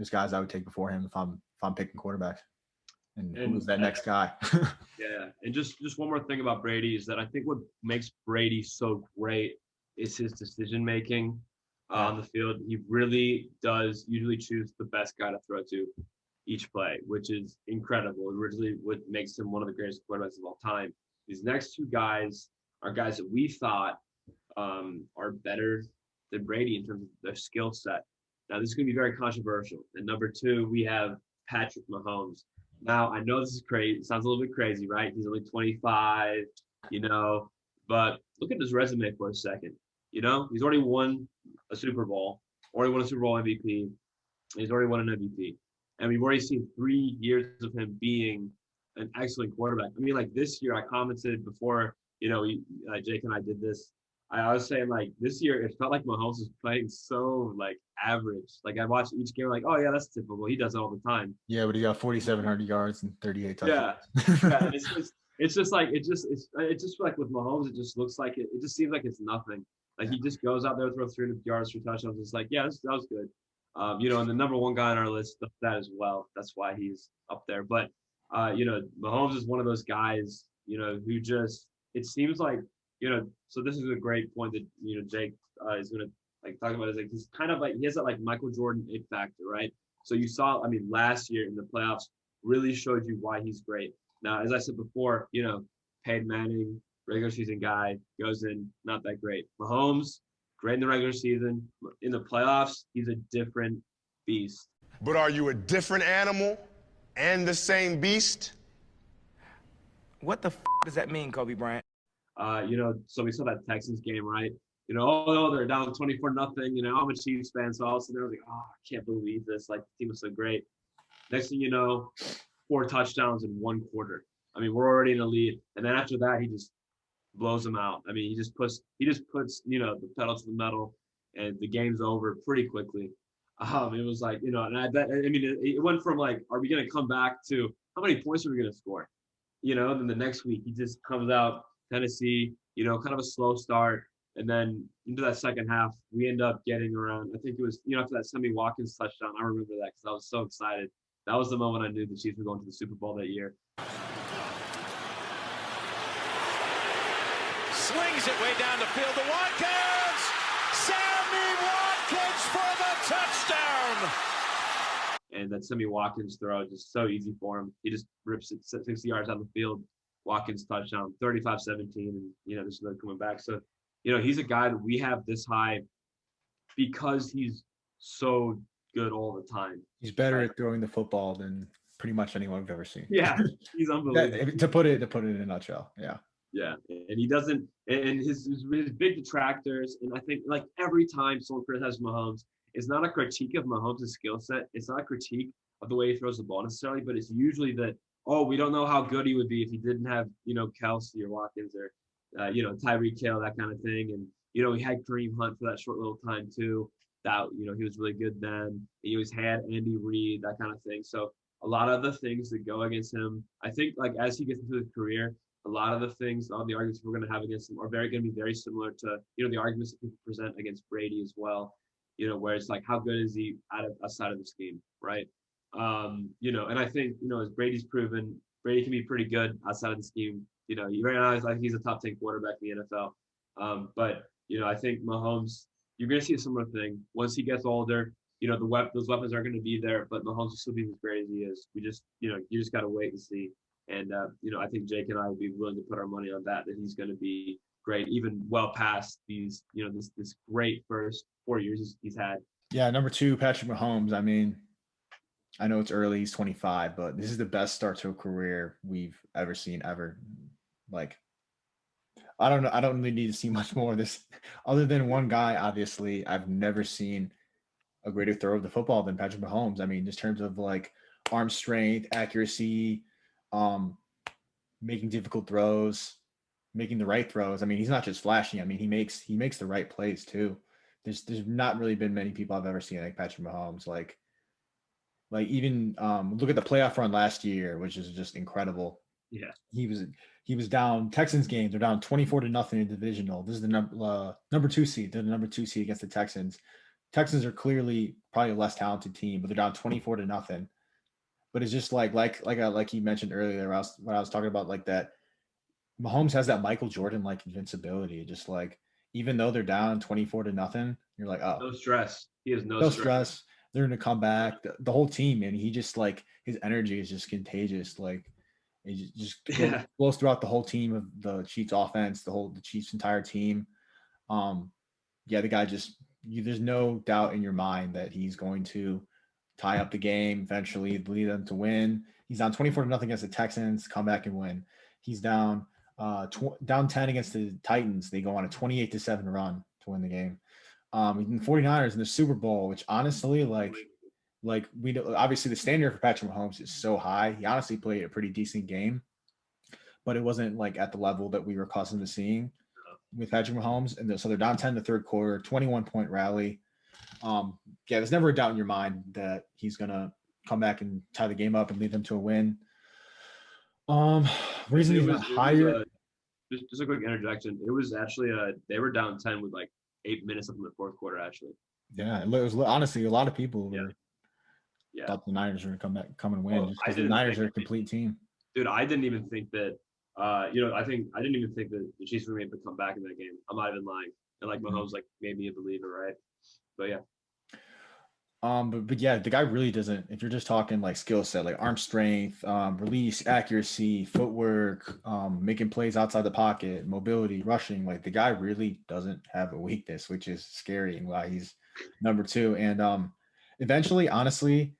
guys I would take before him if I'm picking quarterbacks. And who's that next guy? Yeah, and just one more thing about Brady is that I think what makes Brady so great is his decision making on the field. He really does usually choose the best guy to throw to each play, which is incredible. Originally, what makes him one of the greatest quarterbacks of all time. These next 2 guys are guys that we thought are better than Brady in terms of their skill set. Now, this is going to be very controversial. And number 2, we have Patrick Mahomes. Now, I know this is crazy. It sounds a little bit crazy, right? He's only 25, but look at his resume for a second. He's already won a Super Bowl, already won a Super Bowl MVP, and he's already won an MVP. And we've already seen 3 years of him being an excellent quarterback. I mean, like this year, I commented before, Jake and I did this. I was saying, like, this year, it felt like Mahomes was playing so, like, average. Like, I watched each game, like, oh, yeah, that's typical. He does it all the time. Yeah, but he got 4,700 yards and 38 touchdowns. Yeah. It's just like, it just like with Mahomes, it just looks like it just seems like it's nothing. Like, he just goes out there, throws 300 yards, 3 touchdowns. It's like, yeah, that was good. And the number 1 guy on our list does that as well. That's why he's up there. But, Mahomes is one of those guys, who just, it seems like, so this is a great point that, Jake is going to like talk about. Is like, he's kind of like, he has that like Michael Jordan it factor, right? So you saw, I mean, last year in the playoffs really showed you why he's great. Now, as I said before, Peyton Manning, regular season guy, goes in, not that great. Mahomes, great in the regular season. In the playoffs, he's a different beast. But are you a different animal and the same beast? What the does that mean, Kobe Bryant? So we saw that Texans game, right? Oh no, they're down 24-0. I'm a Chiefs fan, so all of a sudden I was like, oh, I can't believe this. Like, the team was so great. Next thing you know, 4 touchdowns in 1 quarter. I mean, we're already in the lead, and then after that, he just blows them out. I mean, he just puts the pedal to the metal, and the game's over pretty quickly. It was like, it went from like, are we gonna come back to how many points are we gonna score? Then the next week he just comes out. Tennessee, kind of a slow start. And then into that second half, we end up getting around, I think it was, after that Sammy Watkins touchdown, I remember that because I was so excited. That was the moment I knew the Chiefs were going to the Super Bowl that year. Slings it way down the field to Watkins! Sammy Watkins for the touchdown! And that Sammy Watkins throw, just so easy for him. He just rips it 60 yards down the field. Watkins touchdown, 35-17, and this is coming back. So, he's a guy that we have this high because he's so good all the time. He's better at throwing the football than pretty much anyone I've ever seen. Yeah, he's unbelievable. To put it in a nutshell. Yeah. Yeah, and he doesn't, and his big detractors, and I think like every time someone criticizes Mahomes, it's not a critique of Mahomes' skill set. It's not a critique of the way he throws the ball necessarily, but it's usually that, oh, we don't know how good he would be if he didn't have, Kelsey or Watkins or, Tyreek Hill, that kind of thing. And, he had Kareem Hunt for that short little time too. That, he was really good then. He always had Andy Reid, that kind of thing. So a lot of the things that go against him, I think like as he gets into his career, a lot of the things, all the arguments we're going to have against him are going to be very similar to, the arguments that people present against Brady as well, where it's like, how good is he outside of the scheme, right? And I think, as Brady's proven, Brady can be pretty good outside of the scheme. Right now, like he's a top 10 quarterback in the NFL. But, I think Mahomes, you're going to see a similar thing. Once he gets older, those weapons are going to be there, but Mahomes will still be as great as he is. We just, you just got to wait and see. And, I think Jake and I would be willing to put our money on that he's going to be great, even well past these, this great first 4 years he's had. Yeah. Number 2, Patrick Mahomes. I mean, I know it's early, he's 25, but this is the best start to a career we've ever seen ever. Like, I don't know. I don't really need to see much more of this other than one guy. Obviously, I've never seen a greater throw of the football than Patrick Mahomes. I mean, just in terms of like arm strength, accuracy, making difficult throws, making the right throws. I mean, he's not just flashy. I mean, he makes the right plays too. There's not really been many people I've ever seen like Patrick Mahomes. Like even look at the playoff run last year, which is just incredible. Yeah, he was down. Texans game, they're down 24-0 in divisional. This is the number 2 seed. They're the number 2 seed against the Texans. Texans are clearly probably a less talented team, but they're down 24-0. But it's just like you mentioned earlier when I was talking about like that. Mahomes has that Michael Jordan like invincibility. Just like even though they're down 24-0, you're like, oh, no stress. He has no stress. They're gonna come back. The whole team, and he just like his energy is just contagious. Like it just blows throughout the whole team of the Chiefs offense, the Chiefs entire team. Yeah, the guy there's no doubt in your mind that he's going to tie up the game eventually, lead them to win. He's down 24-0 against the Texans, come back and win. He's down down 10 against the Titans. They go on a 28-7 run to win the game. The 49ers in the Super Bowl, which honestly, like we know, obviously the standard for Patrick Mahomes is so high. He honestly played a pretty decent game, but it wasn't like at the level that we were accustomed to seeing with Patrick Mahomes. And so they're down 10 in the third quarter, 21-point rally. Yeah, there's never a doubt in your mind that he's gonna come back and tie the game up and lead them to a win. Reason he's not higher. Just a quick interjection. It was actually they were down 10 with like 8 minutes left in the fourth quarter. Actually. Yeah, it was honestly a lot of people thought the Niners were gonna come and win because the Niners are a complete team. Dude, I didn't even think that. I didn't even think that the Chiefs were able to come back in that game. I'm not even lying. And like Mahomes, like made me a believer, right? But yeah. But yeah, the guy really doesn't. If you're just talking like skill set, like arm strength, release, accuracy, footwork, making plays outside the pocket, mobility, rushing, like the guy really doesn't have a weakness, which is scary and why he's number 2. And eventually, honestly,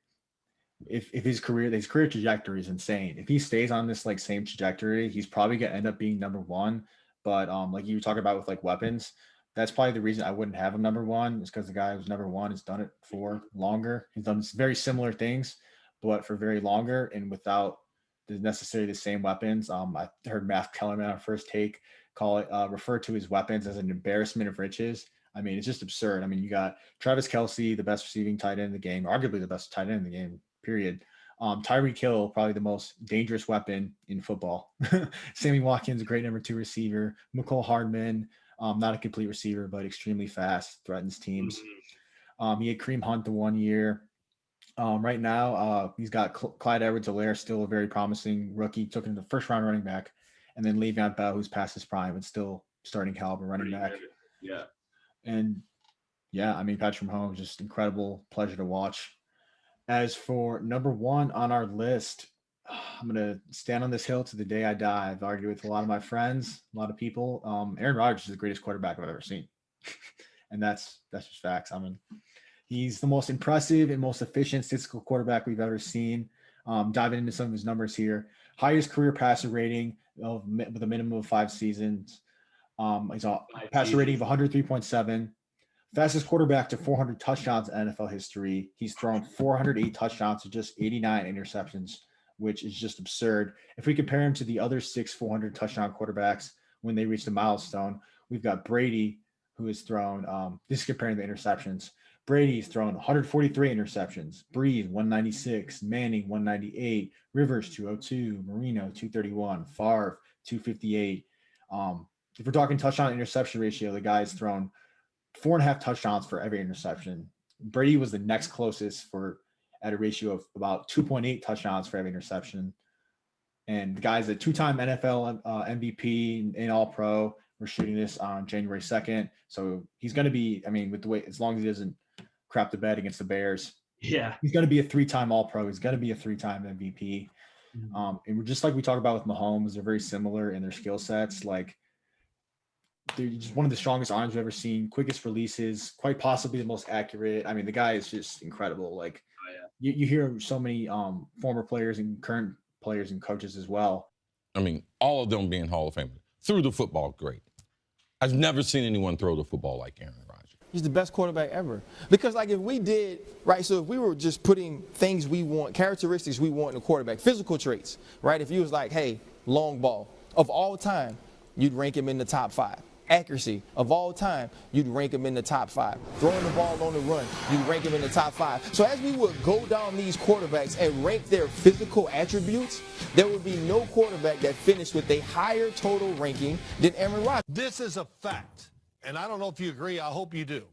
if his career trajectory is insane. If he stays on this like same trajectory, he's probably gonna end up being number 1. But like you talk about with like weapons. That's probably the reason I wouldn't have him number 1 is because the guy who's number 1 has done it for longer. He's done very similar things, but for very longer and without necessarily the same weapons. I heard Matt Kellerman on First Take refer to his weapons as an embarrassment of riches. I mean, it's just absurd. I mean, you got Travis Kelce, the best receiving tight end in the game, arguably the best tight end in the game, period. Tyreek Hill, probably the most dangerous weapon in football. Sammy Watkins, a great number 2 receiver. Mecole Hardman, not a complete receiver, but extremely fast, threatens teams. He had Kareem Hunt the 1 year. Right now, he's got Clyde Edwards-Helaire, still a very promising rookie. Took him the first round running back. And then Le'Veon Bell, who's past his prime and still starting caliber running back. Yeah. And yeah, I mean, Patrick Mahomes, just incredible, pleasure to watch. As for number 1 on our list, I'm going to stand on this hill to the day I die. I've argued with a lot of my friends, a lot of people. Aaron Rodgers is the greatest quarterback I've ever seen. And that's just facts. I mean, He's the most impressive and most efficient statistical quarterback we've ever seen. Diving into some of his numbers here. Highest career passer rating with a minimum of 5 seasons. He's a passer rating of 103.7. Fastest quarterback to 400 touchdowns in NFL history. He's thrown 408 touchdowns to just 89 interceptions, which is just absurd. If we compare him to the other 6 400 touchdown quarterbacks when they reach the milestone, we've got Brady, who has thrown, this is comparing the interceptions. Brady's thrown 143 interceptions, Breeze 196, Manning 198, Rivers 202, Marino 231, Favre 258. If we're talking touchdown interception ratio, the guy's thrown 4.5 touchdowns for every interception. Brady was the next closest at a ratio of about 2.8 touchdowns for every interception. And the guy's a 2-time NFL MVP and All-Pro. We're shooting this on January 2nd. So he's going to be, I mean, with the way, as long as he doesn't crap the bed against the Bears, he's going to be a 3-time All-Pro. He's going to be a 3-time MVP. And we're just like we talk about with Mahomes, they're very similar in their skill sets. Like, they're just one of the strongest arms we've ever seen, quickest releases, quite possibly the most accurate. I mean, the guy is just incredible. Like, you hear so many former players and current players and coaches as well. I mean, all of them being Hall of Famers. Threw the football great. I've never seen anyone throw the football like Aaron Rodgers. He's the best quarterback ever. Because, like, if we did, right, so if we were just putting things we want, characteristics we want in a quarterback, physical traits, right, if you was like, hey, long ball, of all time, you'd rank him in the top 5. Accuracy, of all time, you'd rank him in the top 5. Throwing the ball on the run, you'd rank him in the top 5. So as we would go down these quarterbacks and rank their physical attributes, there would be no quarterback that finished with a higher total ranking than Aaron Rodgers. This is a fact, and I don't know if you agree. I hope you do.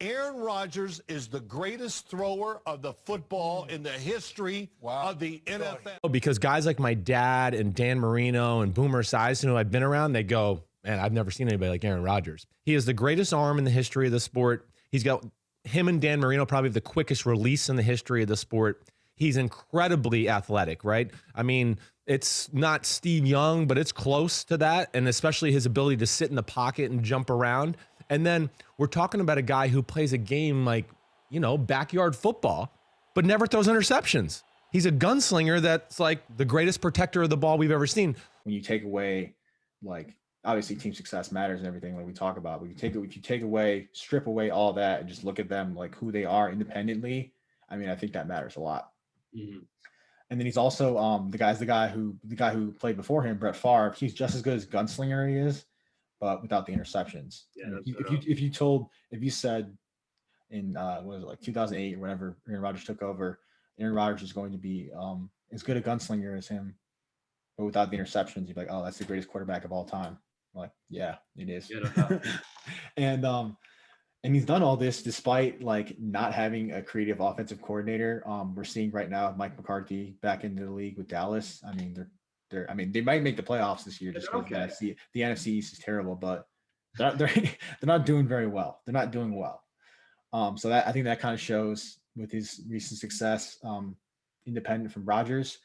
Aaron Rodgers is the greatest thrower of the football in the history of the NFL. Because guys like my dad and Dan Marino and Boomer Esiason, who I've been around, they go, man, I've never seen anybody like Aaron Rodgers. He is the greatest arm in the history of the sport. He's got him and Dan Marino probably the quickest release in the history of the sport. He's incredibly athletic, right? I mean, it's not Steve Young, but it's close to that, and especially his ability to sit in the pocket and jump around. And then we're talking about a guy who plays a game like, you know, backyard football, but never throws interceptions. He's a gunslinger that's like the greatest protector of the ball we've ever seen. When you take away, like, obviously team success matters and everything like we talk about, but if you take away, strip away all that and just look at them like who they are independently, I mean, I think that matters a lot. And then he's also the guy who played before him, Brett Favre. He's just as good as gunslinger he is, but without the interceptions. If you said in what was it, like 2008 or whenever Aaron Rodgers took over, Aaron Rodgers is going to be as good a gunslinger as him, but without the interceptions, you'd be like, oh, that's the greatest quarterback of all time. I'm like, yeah, it is. And he's done all this despite like not having a creative offensive coordinator. We're seeing right now Mike McCarthy back into the league with Dallas. I mean, they might make the playoffs this year just because the NFC East is terrible, but they're not doing very well. They're not doing well. So I think that kind of shows with his recent success, independent from Rodgers.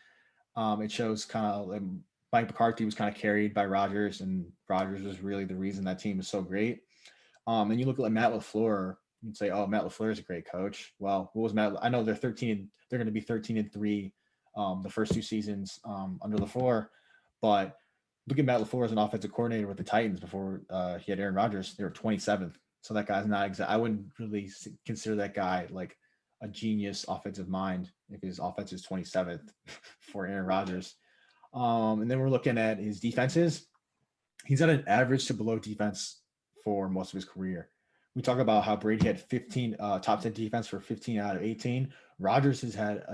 It shows kind of like Mike McCarthy was kind of carried by Rodgers, and Rodgers was really the reason that team was so great. And you look at like Matt LaFleur, you'd say, oh, Matt LaFleur is a great coach. Well, what was Matt? I know they're going to be 13-3 the first 2 seasons under LaFleur, but look at Matt LaFleur as an offensive coordinator with the Titans before he had Aaron Rodgers. They were 27th. So that guy's not I wouldn't really consider that guy like a genius offensive mind if his offense is 27th for Aaron Rodgers. And then we're looking at his defenses. He's at an average to below defense for most of his career. We talk about how Brady had 15 top 10 defense for 15 out of 18. Rodgers has had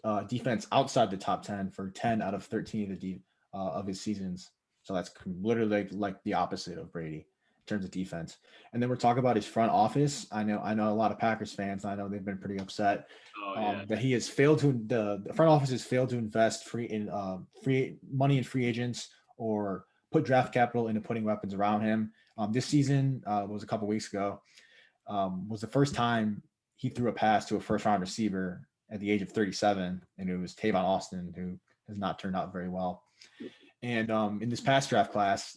a defense outside the top 10 for 10 out of 13 of his seasons. So that's literally like the opposite of Brady in terms of defense. And then we're talking about his front office. I know a lot of Packers fans. I know they've been pretty upset that he has failed to the front office has failed to invest free money in free agents or put draft capital into putting weapons around him. This season was a couple weeks ago, was the first time he threw a pass to a first-round receiver at the age of 37, and it was Tavon Austin, who has not turned out very well. And in this past draft class,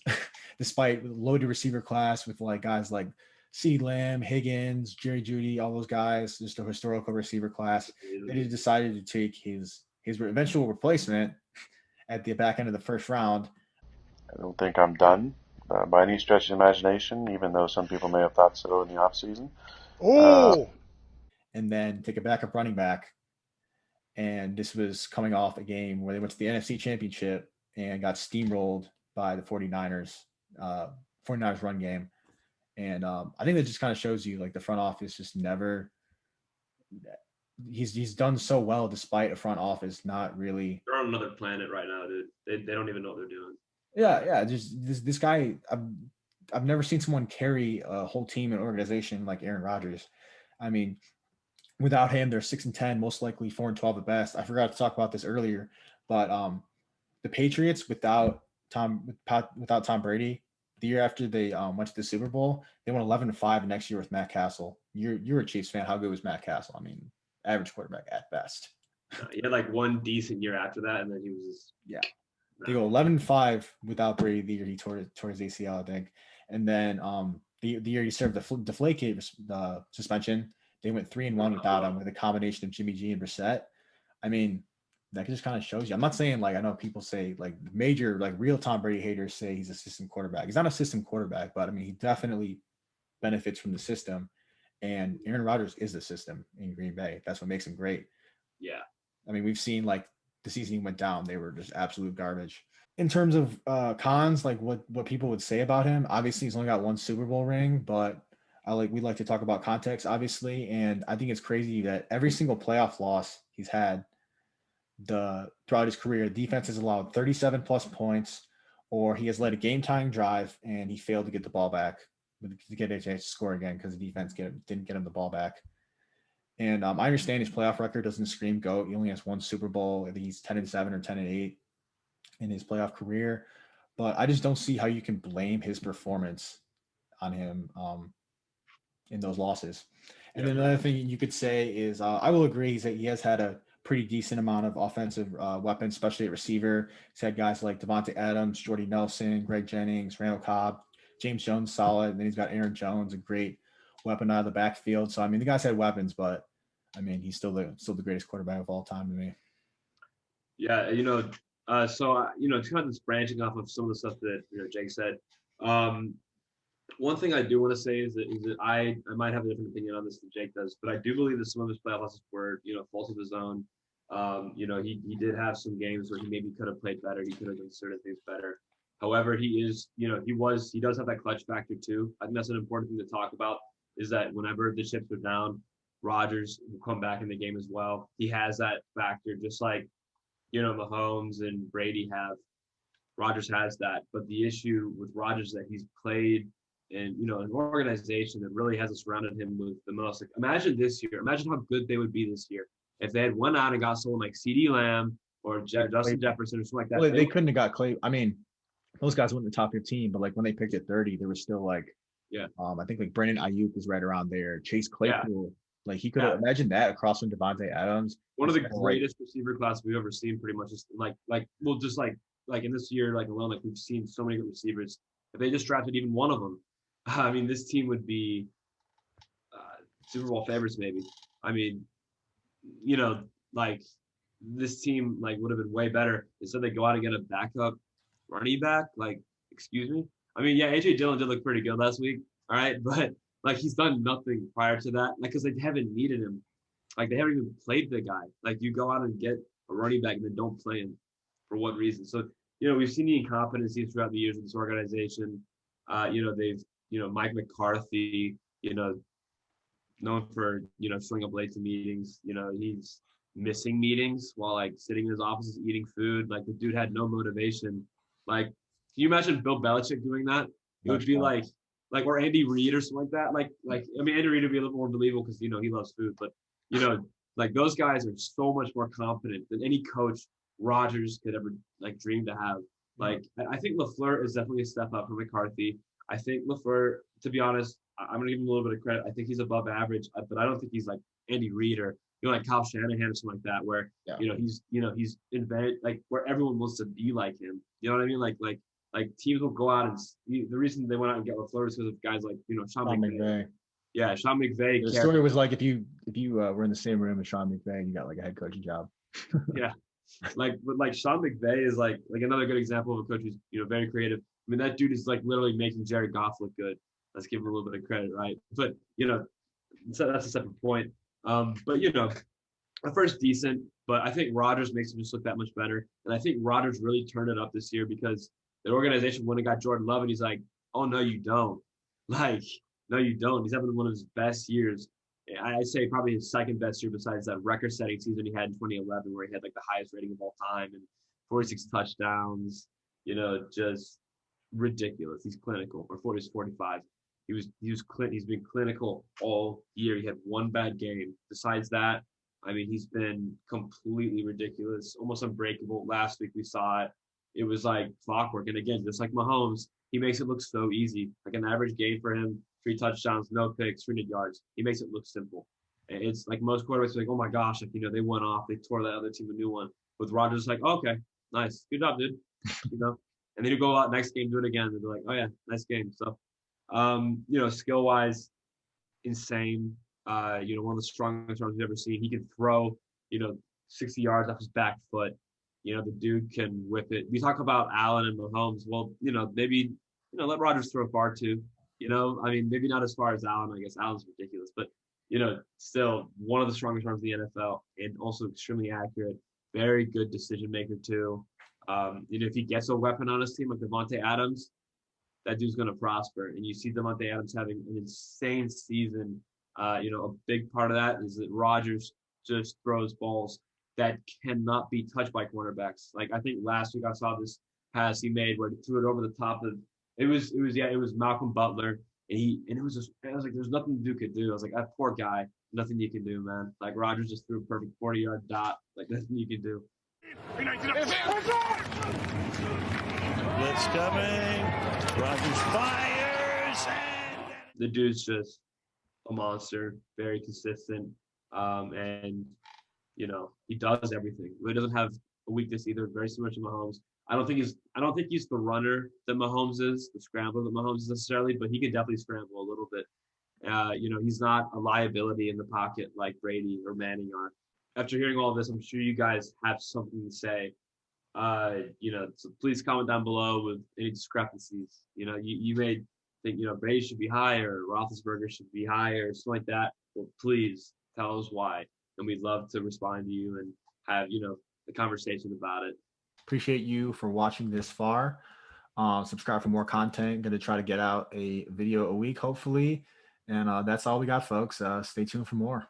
despite loaded receiver class with like guys like CeeDee Lamb, Higgins, Jerry Jeudy, all those guys, just a historical receiver class. They just decided to take his eventual replacement at the back end of the first round. I don't think I'm done by any stretch of the imagination, even though some people may have thought so in the offseason. And then take a backup running back. And this was coming off a game where they went to the NFC Championship and got steamrolled by the 49ers, 49ers run game. And I think that just kind of shows you like the front office just never he's done so well despite a front office not really. They're on another planet right now, dude. They don't even know what they're doing. Yeah. Just this guy, I've never seen someone carry a whole team and organization like Aaron Rodgers. I mean, without him, they're 6-10, most likely 4-12 at best. I forgot to talk about this earlier, but the Patriots without Tom Brady, the year after they went to the Super Bowl, they won 11-5 next year with Matt Castle. You're a Chiefs fan. How good was Matt Castle? I mean, average quarterback at best. He had like one decent year after that, and then he was just They go 11-5 without Brady the year he tore his ACL, I think, and then the year he served the Deflategate suspension, they went 3-1 without him with a combination of Jimmy G and Brissett. I mean, that just kind of shows you. I'm not saying like I know people say like major like real Tom Brady haters say he's a system quarterback. He's not a system quarterback, but I mean he definitely benefits from the system. And Aaron Rodgers is the system in Green Bay. That's what makes him great. Yeah. I mean, we've seen like the season he went down, they were just absolute garbage. In terms of cons, like what people would say about him, obviously he's only got one Super Bowl ring, but we like to talk about context, obviously. And I think it's crazy that every single playoff loss he's had throughout his career, defense has allowed 37 plus points, or he has led a game tying drive and he failed to get the ball back to get a chance to score again because the defense didn't get him the ball back. And I understand his playoff record doesn't scream GOAT. He only has one Super Bowl. I think he's 10-7 or 10-8 in his playoff career. But I just don't see how you can blame his performance on him in those losses. And then another thing you could say is I will agree that he has had a pretty decent amount of offensive weapons, especially at receiver. He's had guys like Devontae Adams, Jordy Nelson, Greg Jennings, Randall Cobb, James Jones, solid. And then he's got Aaron Jones, a great weapon out of the backfield. So, I mean, the guy's had weapons, but, I mean, he's still the greatest quarterback of all time to me. Yeah, it's kind of just branching off of some of the stuff that, Jake said. One thing I do want to say is that I might have a different opinion on this than Jake does, but I do believe that some of his playoff losses were, fault of his own. He did have some games where he maybe could have played better. He could have done certain things better. However, he does have that clutch factor too. I think that's an important thing to talk about, is that whenever the chips are down, Rodgers will come back in the game as well. He has that factor, just like, Mahomes and Brady have. Rodgers has that. But the issue with Rodgers is that he's played in, an organization that really hasn't surrounded him with the most. Like, imagine how good they would be this year if they had went out and got someone like CeeDee Lamb or Justin Jefferson or something like that. Well, they couldn't have got Clay. I mean, those guys went in the top 15, but like when they picked at 30, there was still like, I think like Brandon Ayuk was right around there. Chase Claypool, like he could have imagined that across from Devontae Adams. One of the greatest receiver classes we've ever seen, pretty much. Is like in this year, like alone, like we've seen so many good receivers. If they just drafted even one of them, I mean, this team would be Super Bowl favorites, maybe. I mean, like this team like would have been way better. Instead, they go out and get a backup running back. Like, excuse me. I mean, yeah, AJ Dillon did look pretty good last week. All right, but like he's done nothing prior to that. Like, because they haven't needed him. Like, they haven't even played the guy. Like, you go out and get a running back and then don't play him. For what reason? So, we've seen the incompetencies throughout the years of this organization. They've, Mike McCarthy, known for, showing up late to meetings. He's missing meetings while like sitting in his office eating food. Like, the dude had no motivation. Like, can you imagine Bill Belichick doing that? It would be like or Andy Reid or something like that. Like I mean, Andy Reid would be a little more believable because he loves food, but like those guys are so much more competent than any coach Rodgers could ever like dream to have. Like, I think LaFleur is definitely a step up from McCarthy. I think LaFleur, to be honest, I'm gonna give him a little bit of credit. I think he's above average, but I don't think he's like Andy Reid or like Kyle Shanahan or something like that, where he's invented like where everyone wants to be like him. You know what I mean? Like Like teams will go out and the reason they went out and get LaFleur is because of guys like Sean McVay. Yeah, Sean McVay. The story was like if you were in the same room as Sean McVay, you got like a head coaching job. Yeah, but Sean McVay is like another good example of a coach who's very creative. I mean, that dude is like literally making Jared Goff look good. Let's give him a little bit of credit, right? But so that's a separate point. But at first decent, but I think Rodgers makes him just look that much better. And I think Rodgers really turned it up this year because the organization went and got Jordan Love, and he's like, oh, no, you don't. Like, no, you don't. He's having one of his best years. I'd say probably his second best year besides that record-setting season he had in 2011 where he had like the highest rating of all time and 46 touchdowns, just ridiculous. He's clinical, or 40 45. He's been clinical all year. He had one bad game. Besides that, I mean, he's been completely ridiculous, almost unbreakable. Last week we saw it. It was like clockwork. And again, just like Mahomes, he makes it look so easy. Like an average game for him, 3 touchdowns, no picks, 300 yards. He makes it look simple. And it's like most quarterbacks are like, oh my gosh, like, they went off, they tore that other team a new one. With Rodgers, like, oh, okay, nice, good job, dude. And then you go out next game, do it again, and they're like, oh yeah, nice game. So, skill wise, insane. One of the strongest arms we've ever seen. He can throw, 60 yards off his back foot. The dude can whip it. We talk about Allen and Mahomes. Well, maybe, let Rodgers throw far too. I mean, maybe not as far as Allen. I guess Allen's ridiculous, but, still one of the strongest arms in the NFL and also extremely accurate. Very good decision maker too. If he gets a weapon on his team like Devontae Adams, that dude's going to prosper. And you see Devontae Adams having an insane season. A big part of that is that Rodgers just throws balls that cannot be touched by cornerbacks. Like I think last week I saw this pass he made where he threw it over the top of it was Malcolm Butler, and I was like, there's nothing the dude could do. I was like, that poor guy, nothing you can do, man. Like Rodgers just threw a perfect 40-yard dot, like nothing you can do. Blitz coming. Rodgers fires. The dude's just a monster, very consistent, and he does everything. He doesn't have a weakness either. Very similar to Mahomes. I don't think he's the runner that Mahomes is, the scrambler that Mahomes is necessarily, but he can definitely scramble a little bit. He's not a liability in the pocket like Brady or Manning are. After hearing all of this, I'm sure you guys have something to say. So please comment down below with any discrepancies. You may think, Brady should be higher, Roethlisberger should be higher, something like that. Well, please tell us why. And we'd love to respond to you and have, the conversation about it. Appreciate you for watching this far. Subscribe for more content. Going to try to get out a video a week, hopefully. And that's all we got, folks. Stay tuned for more.